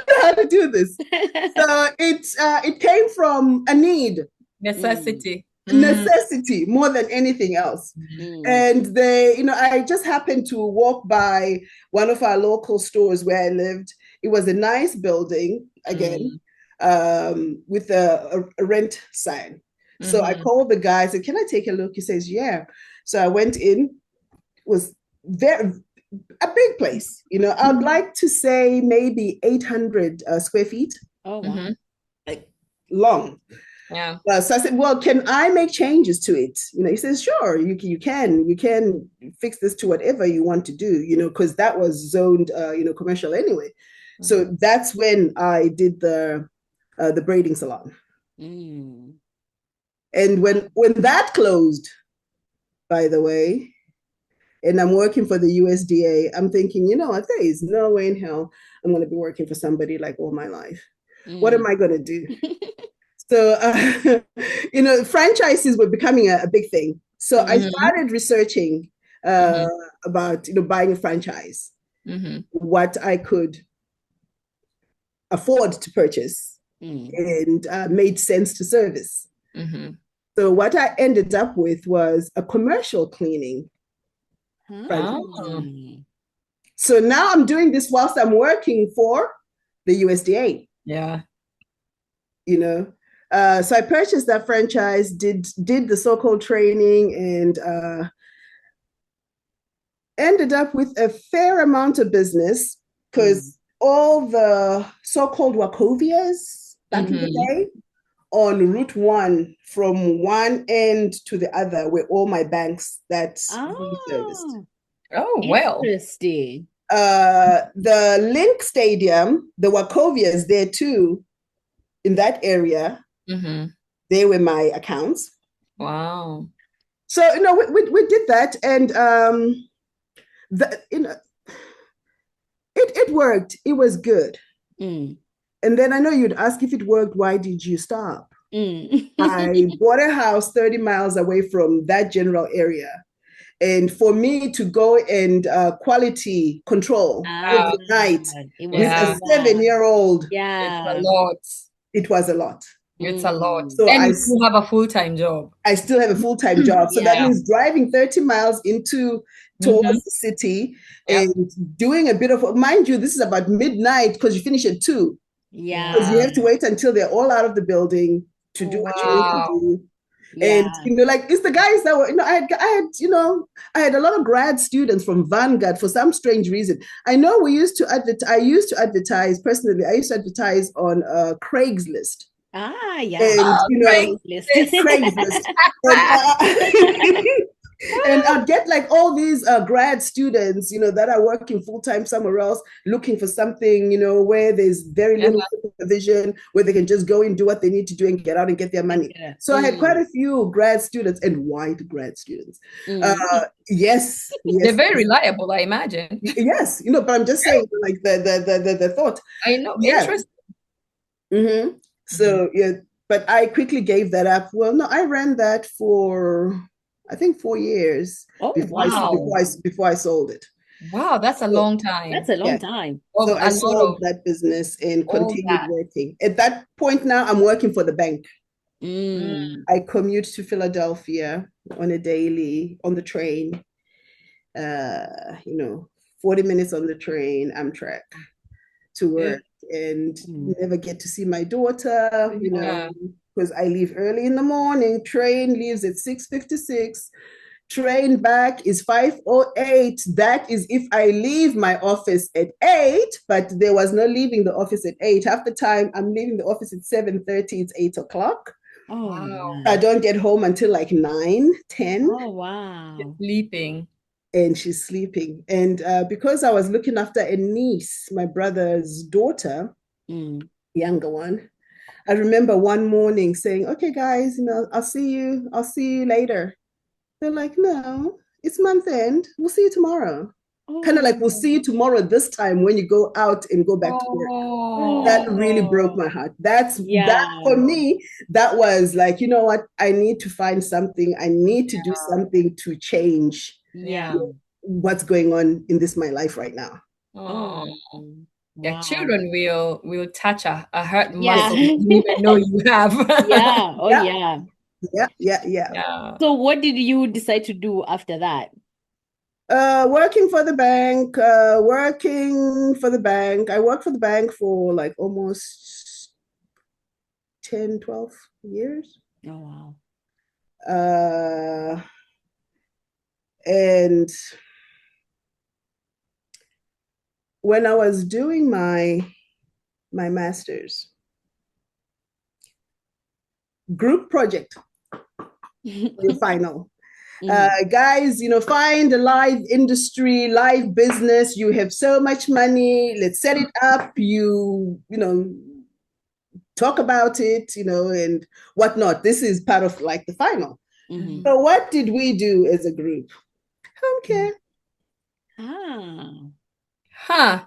know how to do this. So it came from a need. Necessity. Necessity more than anything else. And I just happened to walk by one of our local stores where I lived. It was a nice building, again, with a rent sign. So I called the guy, I said, can I take a look? He says, yeah. So I went in. It was a big place. I'd like to say maybe 800 square feet. Oh, wow. Like long. Yeah. So I said, well, can I make changes to it? He says, sure, you can fix this to whatever you want to do, because that was zoned, commercial anyway. So that's when I did the braiding salon. And when that closed, by the way, and I'm working for the USDA, I'm thinking, you know what, there is no way in hell I'm going to be working for somebody like all my life. What am I going to do? So, franchises were becoming a big thing. So I started researching about, buying a franchise, what I could afford to purchase and made sense to service. So what I ended up with was a commercial cleaning franchise. So now I'm doing this whilst I'm working for the USDA. Yeah. So I purchased that franchise, did the so-called training, and ended up with a fair amount of business because all the so-called Wachovias back in the day on Route 1 from one end to the other were all my banks that we serviced. Oh, well. Interesting. The Link Stadium, the Wachovias there too, in that area, they were my accounts. Wow. So, we did that, and it worked. It was good. And then I know you'd ask, if it worked, why did you stop? I bought a house 30 miles away from that general area. And for me to go and quality control every night with a 7-year-old, it's a lot. It was a lot. It's a lot. So and you still have a full-time job. I still have a full-time job. So that means driving 30 miles towards the city and doing a bit of, mind you, this is about midnight because you finish at 2. Yeah. Because you have to wait until they're all out of the building to do what you need to do. And it's the guys that were, I had a lot of grad students from Vanguard for some strange reason. I know I used to advertise personally. I used to advertise on Craigslist. Craigslist. Craigslist. And I'd get like all these grad students, that are working full-time somewhere else, looking for something, where there's very little supervision, where they can just go and do what they need to do and get out and get their money. So I had quite a few grad students and white grad students. Yes. They're very reliable, I imagine. Yes, but I'm just saying, like the thought. I know. Interesting. So, but I quickly gave that up. Well, no, I ran that for, I think, 4 years before I sold it. Wow, that's a long time. That's a long time. So I sold that business and continued working. At that point now, I'm working for the bank. I commute to Philadelphia on a daily, on the train, 40 minutes on the train, Amtrak, to work, and never get to see my daughter, because I leave early in the morning. Train leaves at 6:56. Train back is 5:08. That is if I leave my office at 8, but there was no leaving the office at 8. Half the time I'm leaving the office at 7:30, it's 8 o'clock. Oh, wow. I don't get home until like 9, 10. Oh, wow. Sleeping. And she's sleeping. And because I was looking after a niece, my brother's daughter, younger one, I remember one morning saying, okay, guys, I'll see you later. They're like, no, it's month end. We'll see you tomorrow. Kind of like, we'll see you tomorrow this time when you go out and go back to work. That really broke my heart. That for me, that was like, you know what? I need to find something. I need to do something to change what's going on in my life right now. Yeah, children will touch a hurt muscle you didn't even know you have. Yeah. So what did you decide to do after that? Working for the bank. I worked for the bank for like almost 10, 12 years. Oh, wow. And when I was doing my master's group project, your final. Guys, find a live industry, live business. You have so much money. Let's set it up. Talk about it, and whatnot. This is part of like the final. So what did we do as a group? Home care. Huh.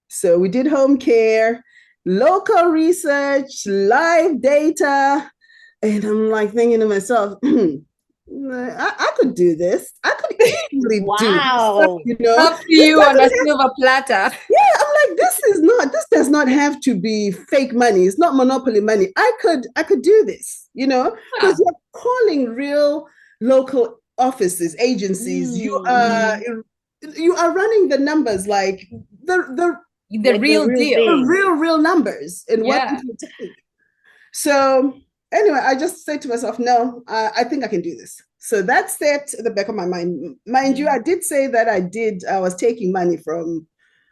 So we did home care, local research, live data. And I'm like thinking to myself, I could do this. I could easily do this. You know, up to you on a silver platter. Yeah, I'm like, this does not have to be fake money. It's not monopoly money. I could do this, you know, because you're calling real local offices, agencies. You are running the numbers like the real deal, the real numbers and what it will take. So anyway, I just said to myself, no, I think I can do this. So that set at the back of my mind. Mind you, I did say that I was taking money from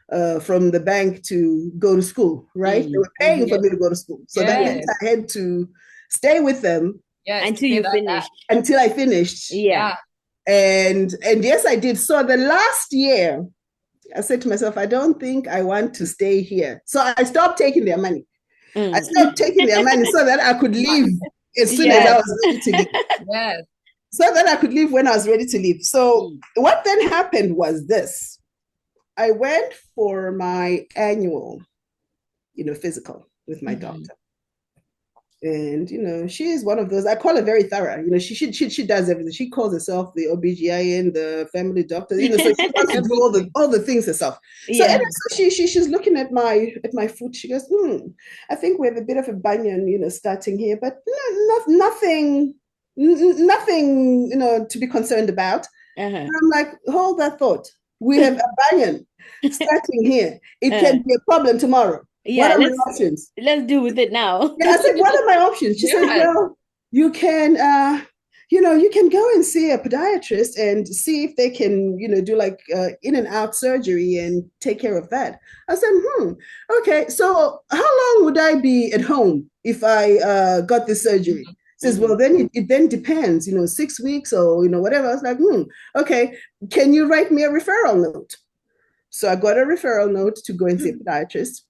the bank to go to school, right? They were paying for me to go to school. So that meant I had to stay with them until you finished. Until I finished. Yeah. And yes, I did. So the last year, I said to myself, I don't think I want to stay here. So I stopped taking their money. I stopped taking their money so that I could leave as soon as I was ready to leave. Yes. So that I could leave when I was ready to leave. So what then happened was this. I went for my annual, physical with my doctor. And, she is one of those, I call her very thorough. She does everything. She calls herself the OBGYN, the family doctor, so she wants to do all the things herself. So, so she's looking at my foot. She goes, I think we have a bit of a bunion, starting here, but nothing, to be concerned about. And I'm like, hold that thought. We have a bunion starting here. It can be a problem tomorrow. Yeah, what are my options? Let's do with it now. I said, what are my options? She said, well, you can, you can go and see a podiatrist and see if they can, do like in and out surgery and take care of that. I said, okay. So how long would I be at home if I got this surgery? Says, well, then it then depends, 6 weeks or, whatever. I was like, okay, can you write me a referral note? So I got a referral note to go and see a podiatrist,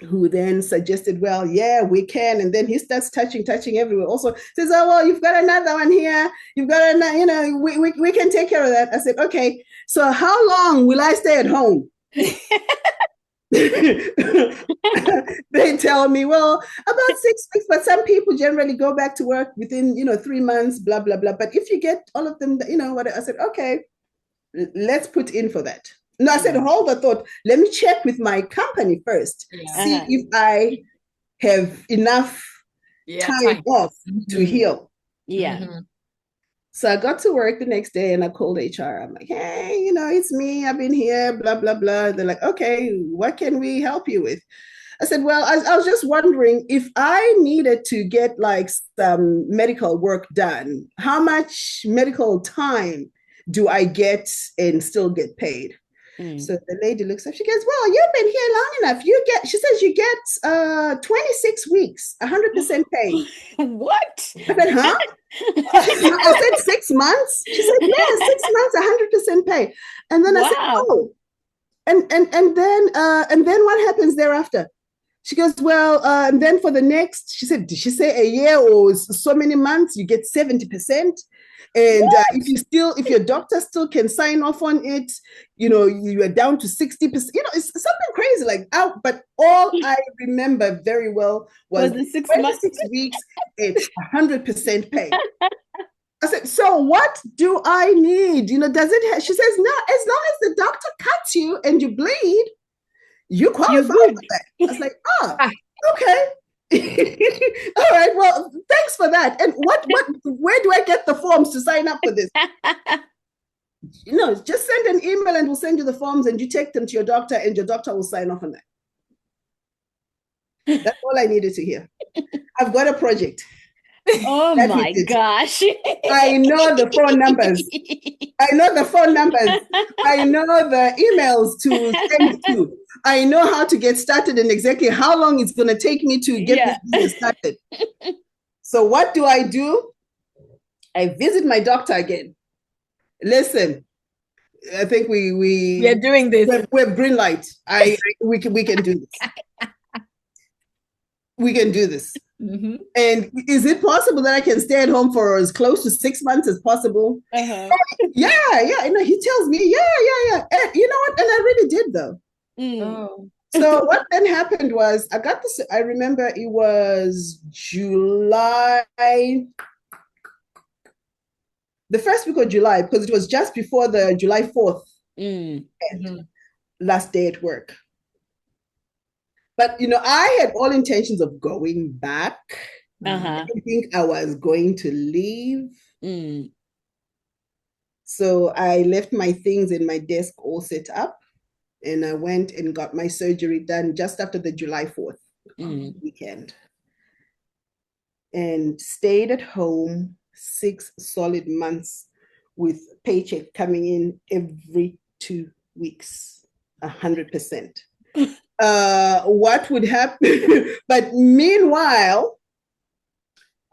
who then suggested, well, yeah, we can. And then he starts touching everywhere. Also says, oh, well, you've got another one here. You've got another, we can take care of that. I said, okay, so how long will I stay at home? They tell me, well, about 6 weeks, but some people generally go back to work within, 3 months, blah, blah, blah. But if you get all of them, what I said, okay, let's put in for that. No, I said, hold the thought. Let me check with my company first. See if I have enough time off to heal. So I got to work the next day and I called HR. I'm like, hey, it's me. I've been here, blah, blah, blah. They're like, okay, what can we help you with? I said, well, I was just wondering if I needed to get like some medical work done, how much medical time do I get and still get paid? So the lady looks up, she goes, well, you've been here long enough. She says you get 26 weeks, 100% paid. What? I said, huh? I said 6 months. She said, yeah, 6 months, 100% pay. And then I said, oh, and then what happens thereafter? She goes, well, and then for the next, she said, did she say a year or so many months, you get 70%? And if your doctor still can sign off on it, you are down to 60%. It's something crazy like out. But all I remember very well was the 6 weeks at 100% pay. I said, so what do I need? Does it? She says, no. As long as the doctor cuts you and you bleed, you qualify for that. I was like, okay. All right, well, thanks for that. And where do I get the forms to sign up for this? Just send an email and we'll send you the forms and you take them to your doctor and your doctor will sign off on that. That's all I needed to hear. I've got a project. Oh my gosh. I know the phone numbers. I know the emails to send to. I know how to get started and exactly how long it's going to take me to get this business started. So what do? I visit my doctor again. Listen, I think we are doing this. We have green light. We can do this. We can do this. Mm-hmm. And is it possible that I can stay at home for as close to 6 months as possible? Uh-huh. Yeah. And he tells me, yeah. And you know what? And I really did, though. Oh. So what then happened was I got this. I remember it was July, the first week of July, because it was just before the July 4th last day at work. But, I had all intentions of going back. I didn't think I was going to leave. So I left my things in my desk all set up, and I went and got my surgery done just after the July 4th weekend, and stayed at home 6 solid months with paycheck coming in every 2 weeks, 100%. What would happen? But meanwhile,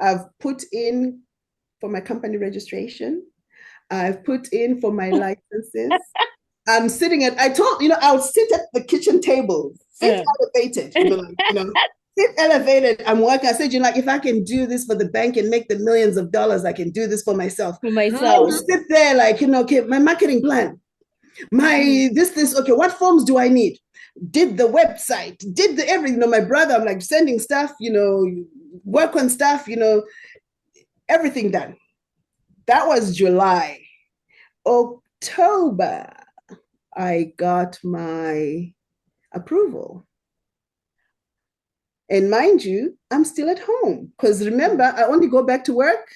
I've put in for my company registration. I've put in for my licenses. I'm sitting I I'll sit at the kitchen table, sit elevated, sit elevated. I'm working. I said, if I can do this for the bank and make the millions of dollars, I can do this for myself. I would sit there okay, my marketing plan, my this, okay, what forms do I need? Did the website, did the everything. My brother, I'm like sending stuff, work on stuff, everything done. That was July. October, I got my approval. And mind you, I'm still at home because remember, I only go back to work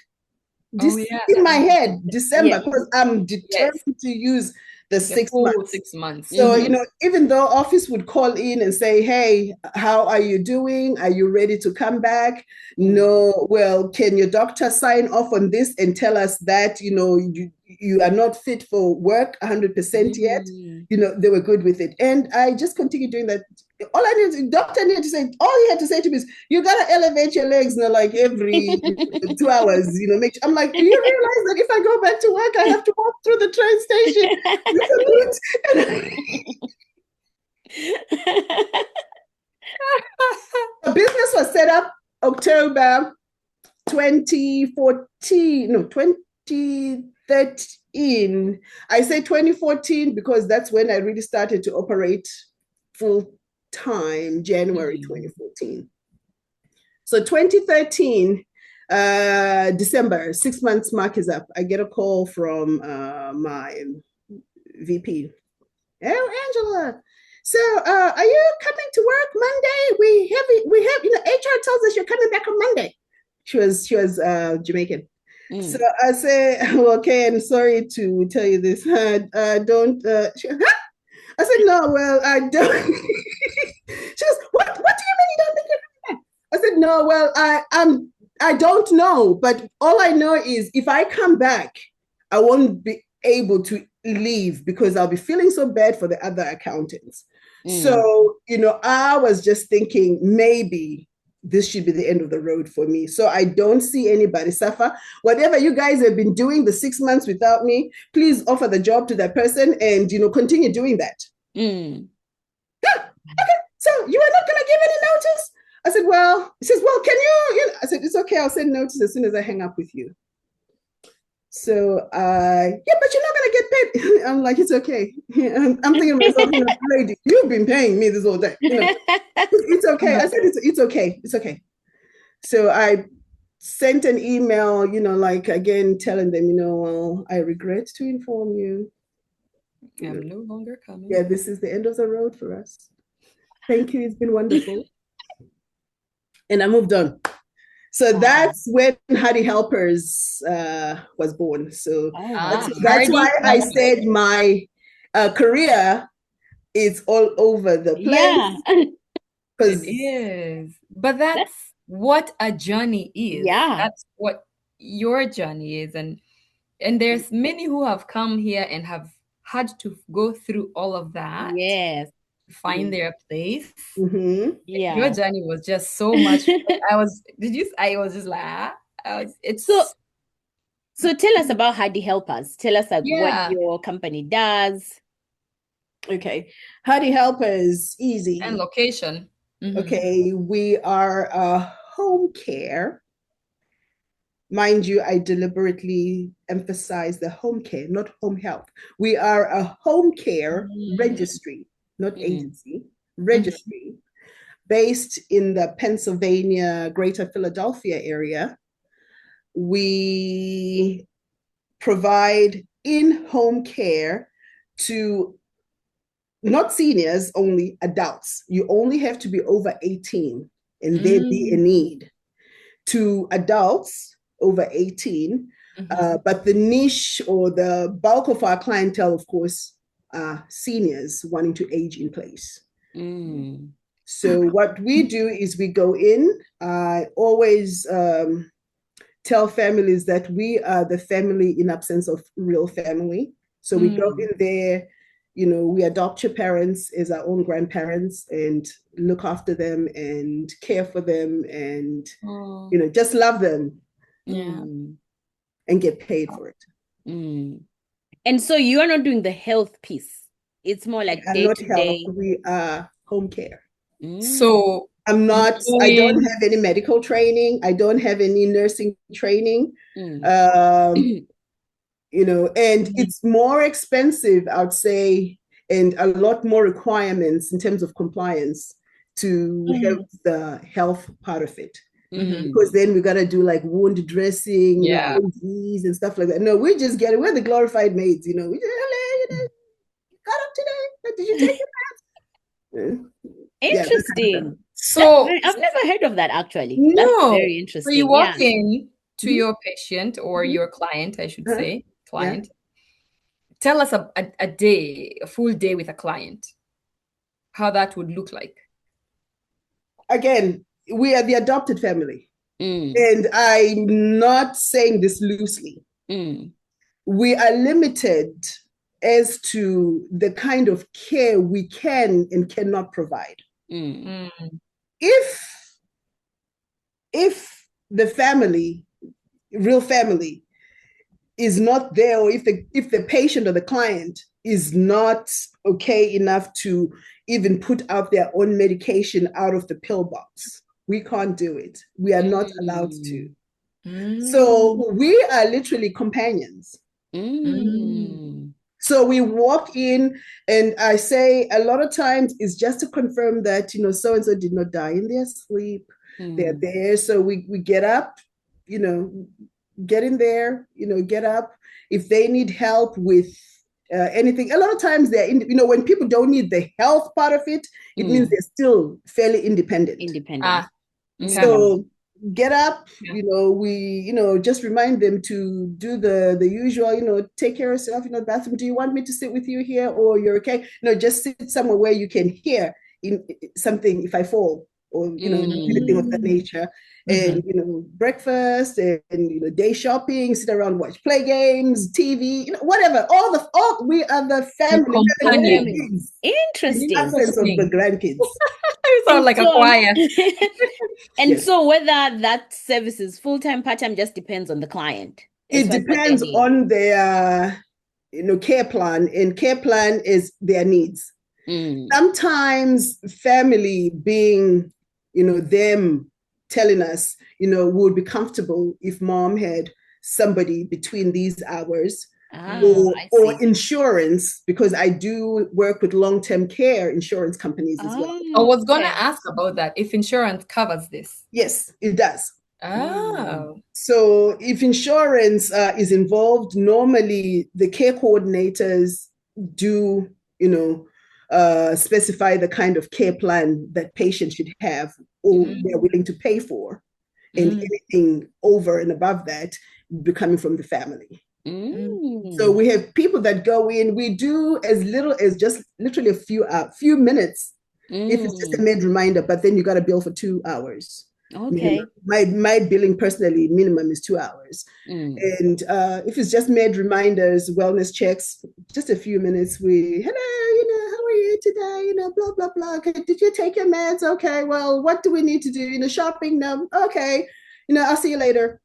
in my head, December, because I'm determined to use the 6 months. 6 months. So, even though office would call in and say, hey, how are you doing? Are you ready to come back? No, well, can your doctor sign off on this and tell us that, you are not fit for work 100% yet? They were good with it. And I just continued doing that. All I needed, doctor needed to say, all he had to say to me is, you got to elevate your legs, every 2 hours, I'm like, do you realize that if I go back to work, I have to walk through the train station? The business was set up October 2013. I say 2014 because that's when I really started to operate full time, January 2014. So 2013, December, 6 months mark is up. I get a call from my VP. Oh, Angela. So are you coming to work Monday? We have, HR tells us you're coming back on Monday. She was Jamaican. So I say, okay, I'm sorry to tell you this. Don't. She goes, huh? I said, no, well, I don't. She goes, what do you mean you don't think you're coming back? I said, no, well, I don't know, but all I know is if I come back, I won't be able to leave because I'll be feeling so bad for the other accountants. So, I was just thinking maybe this should be the end of the road for me. So I don't see anybody suffer. Whatever you guys have been doing the 6 months without me, please offer the job to that person and, continue doing that. Yeah, okay, so you are not going to give any notice? I said, well, he says, well, can you, I said, it's okay. I'll send notice as soon as I hang up with you. So yeah, but you're not going to get paid. I'm like, it's okay. I'm thinking to myself, lady, you've been paying me this whole day. It's okay. I said, it's okay. It's okay. So I sent an email, again, telling them, well, I regret to inform you. I'm no longer coming. Yeah, this is the end of the road for us. Thank you. It's been wonderful. And I moved on. So that's when Hardy Helpers was born. So that's why I said my career is all over the place. Yeah, it is. But that's what a journey is. Yeah. That's what your journey is. And there's many who have come here and have had to go through all of that. Yes. To find their place. Yeah. Your journey was just so much. I was just like, it's so tell us about Hardy Helpers. Tell us what your company does. Okay. Hardy Helpers, easy. And location. Okay. We are a home care. Mind you, I deliberately emphasize the home care, not home health. We are a home care registry, not agency, registry, based in the Pennsylvania, Greater Philadelphia area. We provide in-home care to not seniors, only adults. You only have to be over 18 and there be a need. To adults over 18, but the niche or the bulk of our clientele, of course, are seniors wanting to age in place. So what we do is we go in. I always tell families that we are the family in absence of real family. So we go in there, we adopt your parents as our own grandparents and look after them and care for them and, just love them. And get paid for it. And so you are not doing the health piece. It's more like day-to-day. We are home care. So I don't have any medical training. I don't have any nursing training. And it's more expensive, I would say, and a lot more requirements in terms of compliance to have the health part of it. Because then we got to do like wound dressing, IVs and stuff like that. No, we just get it. We're the glorified maids, we just, got up today. Did you take your meds? Interesting. So I've never heard of that actually. No. That's very interesting. So you walk in to your patient or your client, I should say, client. Tell us a day, a full day with a client, how that would look like. Again, we are the adopted family. And I'm not saying this loosely. We are limited as to the kind of care we can and cannot provide. If the family, real family, is not there, or if the patient or the client is not okay enough to even put out their own medication out of the pill box, we can't do it. We are not allowed to. So we are literally companions. So we walk in and I say a lot of times it's just to confirm that, so-and-so did not die in their sleep. They're there. So we get up, get in there, get up. If they need help with anything, a lot of times they're when people don't need the health part of it, it means they're still fairly independent. So get up, we just remind them to do the usual, take care of yourself, bathroom. Do you want me to sit with you here, or you're okay? No, just sit somewhere where you can hear in something if I fall, or anything of that nature. And breakfast and day shopping, sit around, watch play games, TV, whatever. All we are the family. Interesting. In absence of the grandkids. You sound like a choir. And so whether that service is full-time, part-time, just depends on the client. It depends on their care plan, and care plan is their needs. Sometimes family being them telling us would be comfortable if mom had somebody between these hours, or insurance, because I do work with long-term care insurance companies as well. I was going to ask about that, if insurance covers this. Yes, it does. So if insurance is involved, normally the care coordinators do, specify the kind of care plan that patients should have or they're willing to pay for. And anything over and above that be coming from the family. So we have people that go in, we do as little as just literally a few minutes, if it's just a mid reminder, but then you got to bill for 2 hours. Okay. My billing personally minimum is 2 hours. And if it's just made reminders, wellness checks, just a few minutes, hello, how are you today? Blah, blah, blah. Okay, did you take your meds? Okay, well, what do we need to do? Shopping? No. Okay. I'll see you later.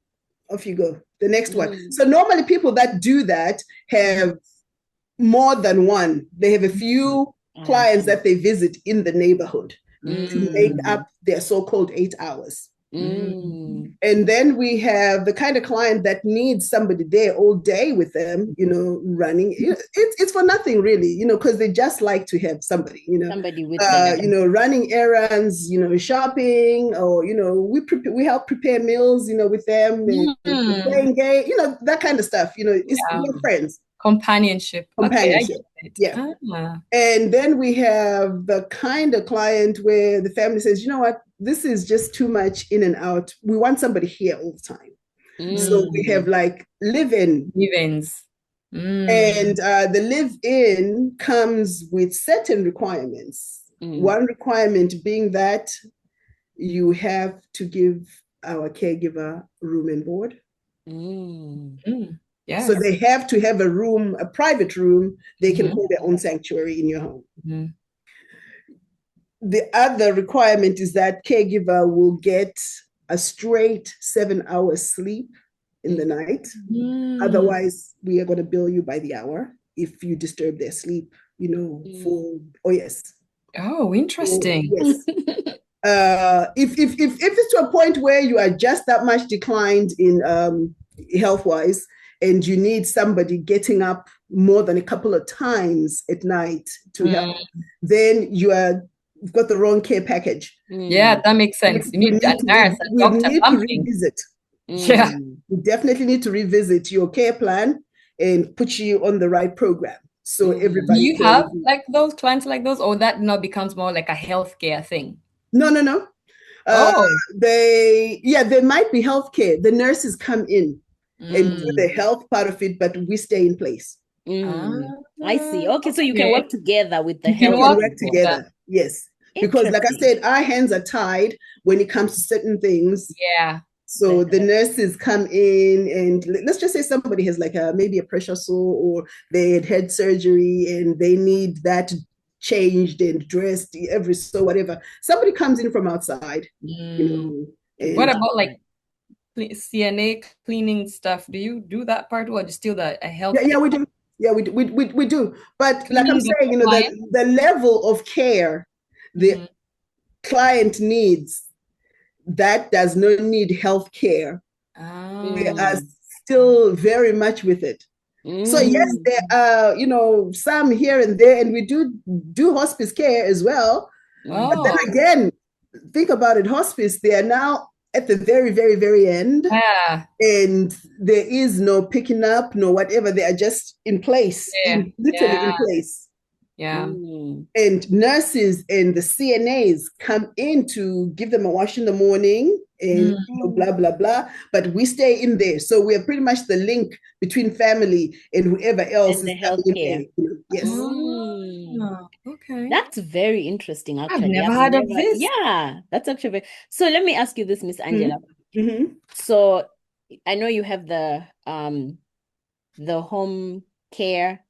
Off you go. The next one. So normally people that do that have more than one. They have a few clients that they visit in the neighborhood to make up their so-called 8 hours. And then we have the kind of client that needs somebody there all day with them, running. It's for nothing really, because they just like to have somebody, somebody with them. Running errands, shopping, or we help prepare meals, with them, and playing game, that kind of stuff. It's we're friends. Companionship. Okay, yeah. And then we have the kind of client where the family says, you know what, this is just too much in and out. We want somebody here all the time. So we have like live-ins. And the live-in comes with certain requirements. One requirement being that you have to give our caregiver room and board. Yes. So they have to have a private room. They can call their own sanctuary in your home. The other requirement is that caregiver will get a straight 7 hours sleep in the night. Otherwise, we are going to bill you by the hour if you disturb their sleep, yes. Oh, interesting. Yes. If it's to a point where you are just that much declined in health-wise, and you need somebody getting up more than a couple of times at night to help, then you've got the wrong care package. Yeah, that makes sense. You need a nurse, a doctor, need to revisit. Yeah. You definitely need to revisit your care plan and put you on the right program. So everybody. Do you have like those clients like those, or that now becomes more like a healthcare thing? No. They might be healthcare. The nurses come in and do the health part of it, but we stay in place. I see. Okay, so you can work together with the health. You can work together, yes. Because like I said, our hands are tied when it comes to certain things. Yeah. So the nurses come in, and let's just say somebody has like maybe a pressure sore, or they had surgery and they need that changed and dressed whatever. Somebody comes in from outside. What about like CNA cleaning stuff? Do you do that part, or just still a health? Yeah, we do. Yeah, we do. But like I'm saying, the level of care the client needs, that does not need health care. We are still very much with it. So yes, there are, some here and there, and we do hospice care as well. But then again, think about it, hospice, they are now at the very, very, very end. And there is no picking up, no whatever. They are just in place, literally in place. Yeah. And nurses and the CNAs come in to give them a wash in the morning and blah, blah, blah. But we stay in there. So we are pretty much the link between family and whoever else and is the healthcare. Yes. Okay. That's very interesting, actually. I've never heard of this. Yeah, that's actually very... So let me ask you this, Miss Angela. So I know you have the home care.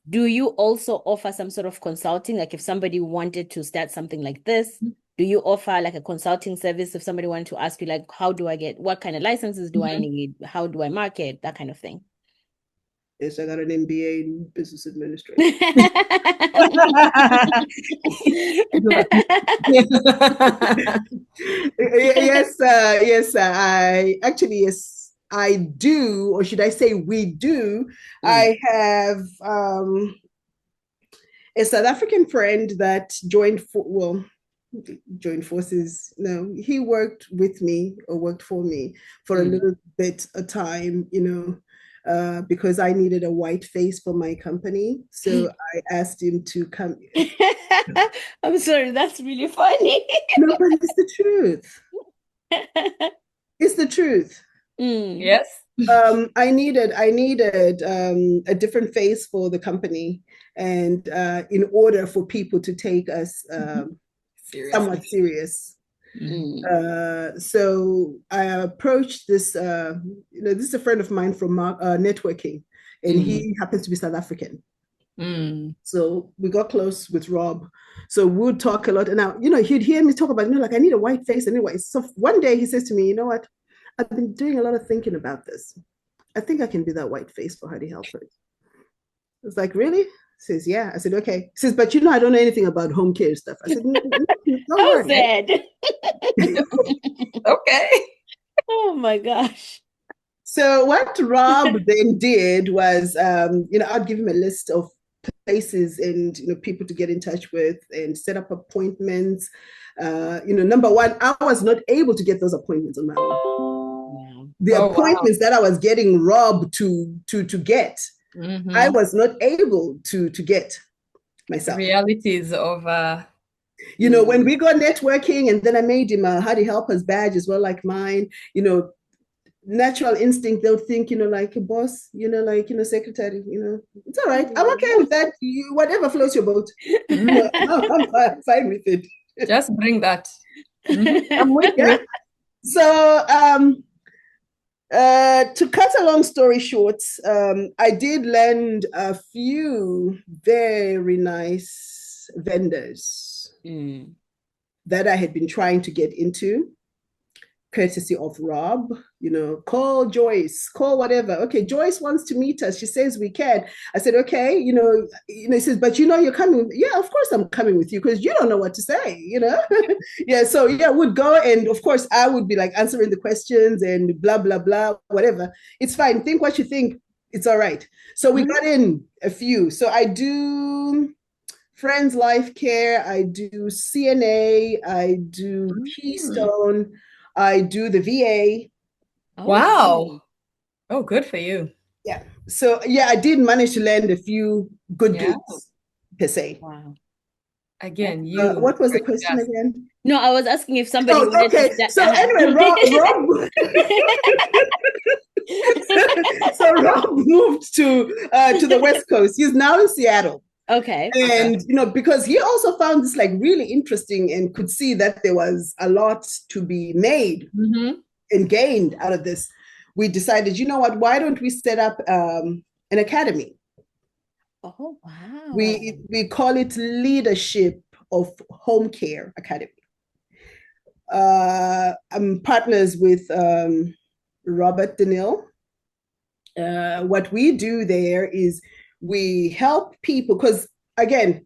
Do you also offer some sort of consulting? Like if somebody wanted to start something like this, do you offer like a consulting service? If somebody wanted to ask you like, how do I get, what kind of licenses do I need? How do I market? That kind of thing. Yes, I got an MBA in business administration. Yes, I do, or should I say we do. I have a South African friend that joined forces. No, he worked with me or worked for me for a little bit of time, because I needed a white face for my company. So I asked him to come. I'm sorry, that's really funny. No, but it's the truth. It's the truth. Yes. I needed a different face for the company, and in order for people to take us somewhat serious. So I approached this, this is a friend of mine from networking, and he happens to be South African. So we got close with Rob. So we'd talk a lot. And now, he'd hear me talk about, like, I need a white face anyway. So one day he says to me, you know what? I've been doing a lot of thinking about this. I think I can be that white face for Heidi Helford. I was like, really? He says, yeah. I said, okay. He says, but I don't know anything about home care stuff. I said, no, don't worry. Okay. Oh my gosh. So what Rob then did was, I'd give him a list of places and people to get in touch with and set up appointments. Number one, I was not able to get those appointments on my own. The appointments that I was getting Rob to get, I was not able to get myself. Realities of when we go networking, and then I made him a How to Help Us badge as well, like mine. Natural instinct, they'll think, like a boss, secretary, it's all right. I'm okay with that. Whatever floats your boat. I'm fine with it. Just bring that. I'm with you. So, to cut a long story short, I did land a few very nice vendors that I had been trying to get into, courtesy of Rob. Call Joyce, call whatever. Okay, Joyce wants to meet us. She says we can. I said, okay, he says, but you're coming. Yeah, of course I'm coming with you, because you don't know what to say, Yeah, so we'd go, and of course I would be like answering the questions and blah, blah, blah, whatever. It's fine. Think what you think. It's all right. So we got in a few. So I do Friends Life Care, I do CNA, I do Keystone, I do the VA. Wow. Oh, good for you. Yeah. So I did manage to land a few good gigs, per se. Wow. Again, what was the question again? No, I was asking if somebody okay. So anyway, Rob so Rob moved to the West Coast. He's now in Seattle. Okay. And, because he also found this like really interesting and could see that there was a lot to be made and gained out of this. We decided, you know what, why don't we set up an academy? Oh, wow. We call it Leadership of Home Care Academy. I'm partners with Robert Daniel. What we do there is we help people, because again,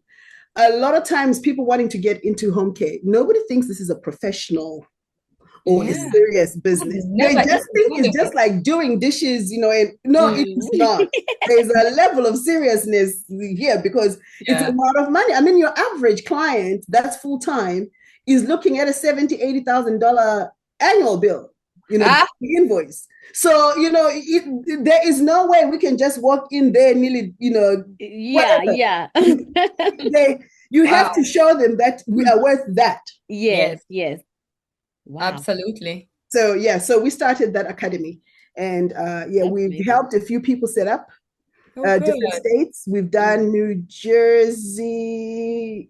a lot of times people wanting to get into home care, nobody thinks this is a professional or a serious business. They just think it's just like doing dishes, and no, it's not. There's a level of seriousness here, because it's a lot of money. I mean, your average client that's full time is looking at a $70,000, $80,000 annual bill. The invoice. So, there is no way we can just walk in there nearly, Yeah. You have to show them that we are worth that. Yes. Wow. Absolutely. So, so we started that academy, and we've helped a few people set up different states. We've done New Jersey,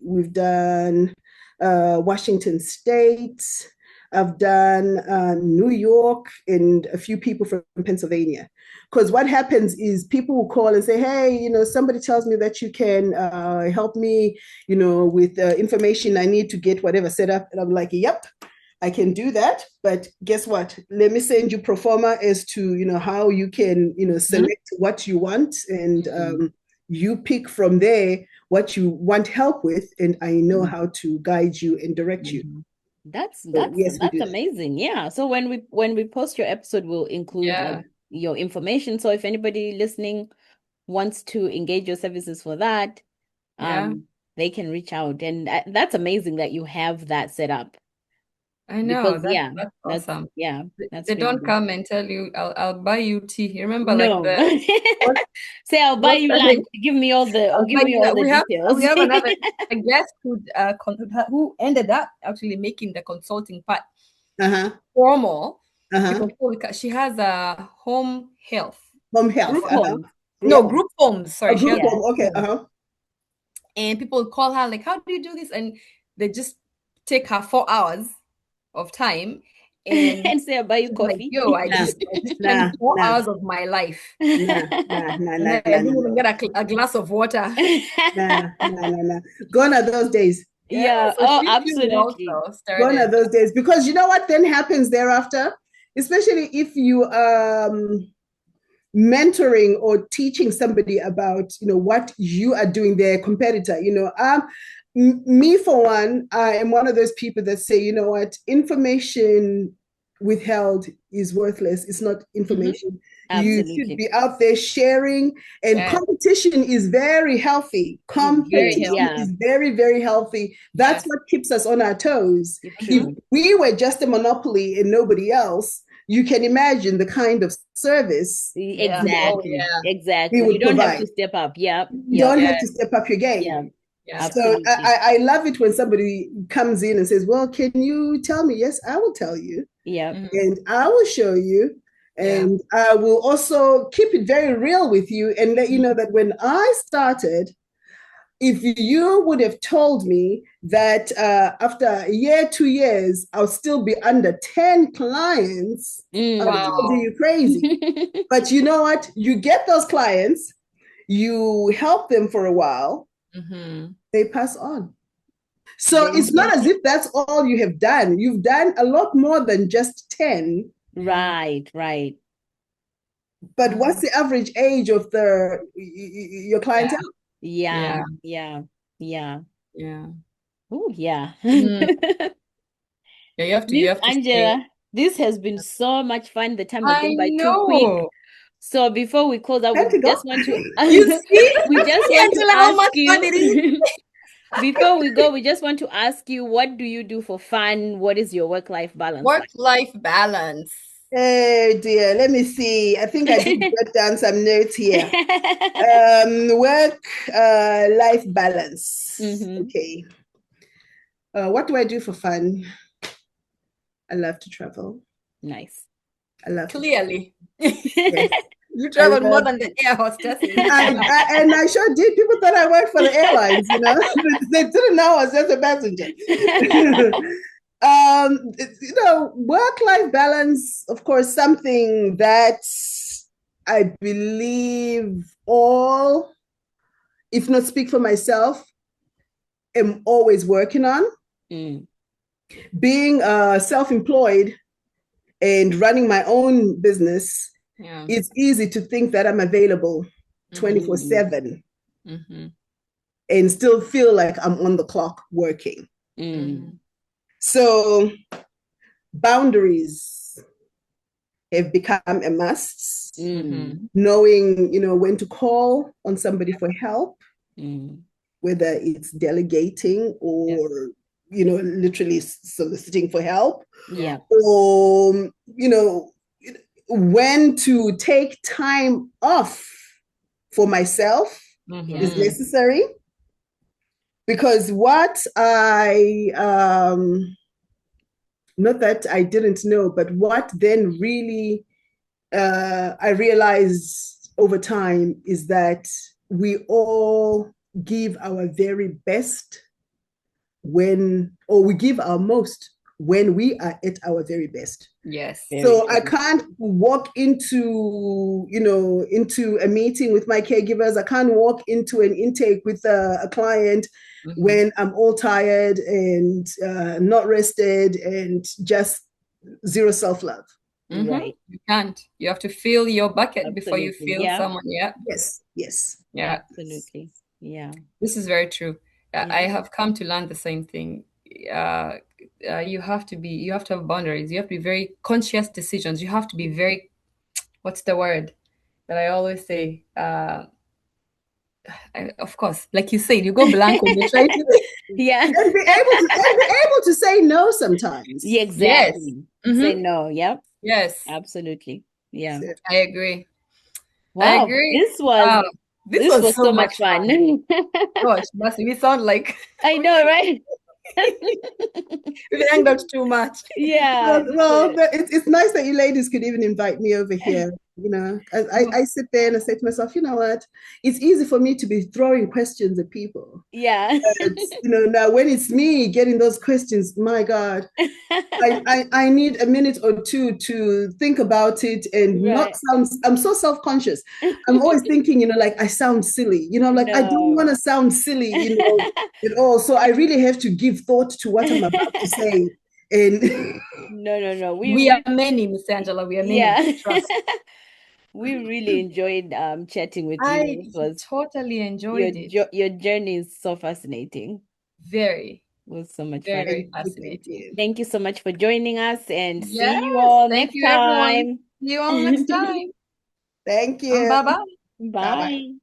we've done Washington State, I've done New York, and a few people from Pennsylvania. Because what happens is people will call and say, hey, somebody tells me that you can help me, with information I need to get whatever set up. And I'm like, yep, I can do that. But guess what? Let me send you pro forma as to, how you can, select what you want. And you pick from there what you want help with. And I know how to guide you and direct you. That's amazing. Yeah. So when we post your episode, we'll include your information. So if anybody listening wants to engage your services for that, they can reach out. And that's amazing that you have that set up. I know. Because, that's awesome. That's they don't come and tell you, I'll buy you tea. You remember, say I'll buy you lunch. Give me all the details. We have another guest who ended up actually making the consulting part formal. Because she has a home health. Group homes. Sorry, group home. Okay. And people call her like, how do you do this? And they just take her 4 hours of time and say, I'll buy you coffee. Like, yo, I just spent 4 hours of my life. I didn't even get a glass of water. Gone are those days. Yeah. So absolutely. Gone are those days, because you know what then happens thereafter, especially if you mentoring or teaching somebody about what you are doing, their competitor. Me, for one, I am one of those people that say, you know what, information withheld is worthless. It's not information. You Absolutely. should be out there sharing, and competition is very healthy. Competition is very, very healthy. That's what keeps us on our toes. If we were just a monopoly and nobody else, you can imagine the kind of service. Exactly. Exactly. You don't provide. Have to step up. Yep. You don't have to step up your game. Yeah. So I love it when somebody comes in and says, well, can you tell me? Yes, I will tell you. Yeah. And I will show you. And I will also keep it very real with you and let you know that when I started, if you would have told me that after a year, 2 years, I'll still be under 10 clients, I would have told you crazy. But you know what? You get those clients, you help them for a while, they pass on. So it's not as if that's all you have done. You've done a lot more than just 10. Right. But what's the average age of your clientele? Yeah. Oh, yeah. You have to Angela, this has been so much fun. The time has gone by too quick. So before we close out, we just want to ask you. Before we go, we just want to ask you, what do you do for fun? What is your work-life balance? Work-life balance. Oh dear, let me see. I think I did jot down some notes here. Work-life balance. Okay. What do I do for fun? I love to travel. Nice. I love Clearly. Yes. You traveled more than the air hostess. And I sure did. People thought I worked for the airlines, you know. They didn't know I was just a passenger. Work-life balance, of course, something that I believe all, if not speak for myself, am always working on. Being self-employed and running my own business, it's easy to think that I'm available 24/7 and still feel like I'm on the clock working. So boundaries have become a must. Knowing, when to call on somebody for help, whether it's delegating or, literally soliciting for help. Or, when to take time off for myself is necessary. Because what not that I didn't know, but what then really I realized over time is that we all give our very best we give our most when we are at our very best. Yes. So I can't walk into a meeting with my caregivers. I can't walk into an intake with a client when I'm all tired and not rested and just zero self-love. Right. You can't. You have to fill your bucket before you fill someone. Yeah. Yes. Yeah. Absolutely. Yeah. This is very true. I have come to learn the same thing. You have to have boundaries. You have to be very conscious decisions. You have to be very, what's the word that I always say? Of course, like you said, you go blank when you try to and be able to say no sometimes. Exactly. Say no. Yep. Yes. Absolutely. Yeah. I agree. Wow. I agree. This was so much fun. Gosh, we sound like I know, right? We've hanged out too much. Yeah. Well, it's nice that you ladies could even invite me over here. I sit there and I say to myself, you know what? It's easy for me to be throwing questions at people. Yeah. Now when it's me getting those questions, my God, I need a minute or two to think about it and not sound. I'm so self-conscious. I'm always thinking, like I sound silly. Like I don't want to sound silly, at all. So I really have to give thought to what I'm about to say. And no. We are many, Miss Angela. We are many. Yeah. We really enjoyed chatting with you. I totally enjoyed it. Your journey is so fascinating. Very. was so much Very, fun. very Thank fascinating. you. Thank you so much for joining us, and see Yes, you all thank next you, everyone. time. See you all next time. Thank you. Bye-bye. Bye.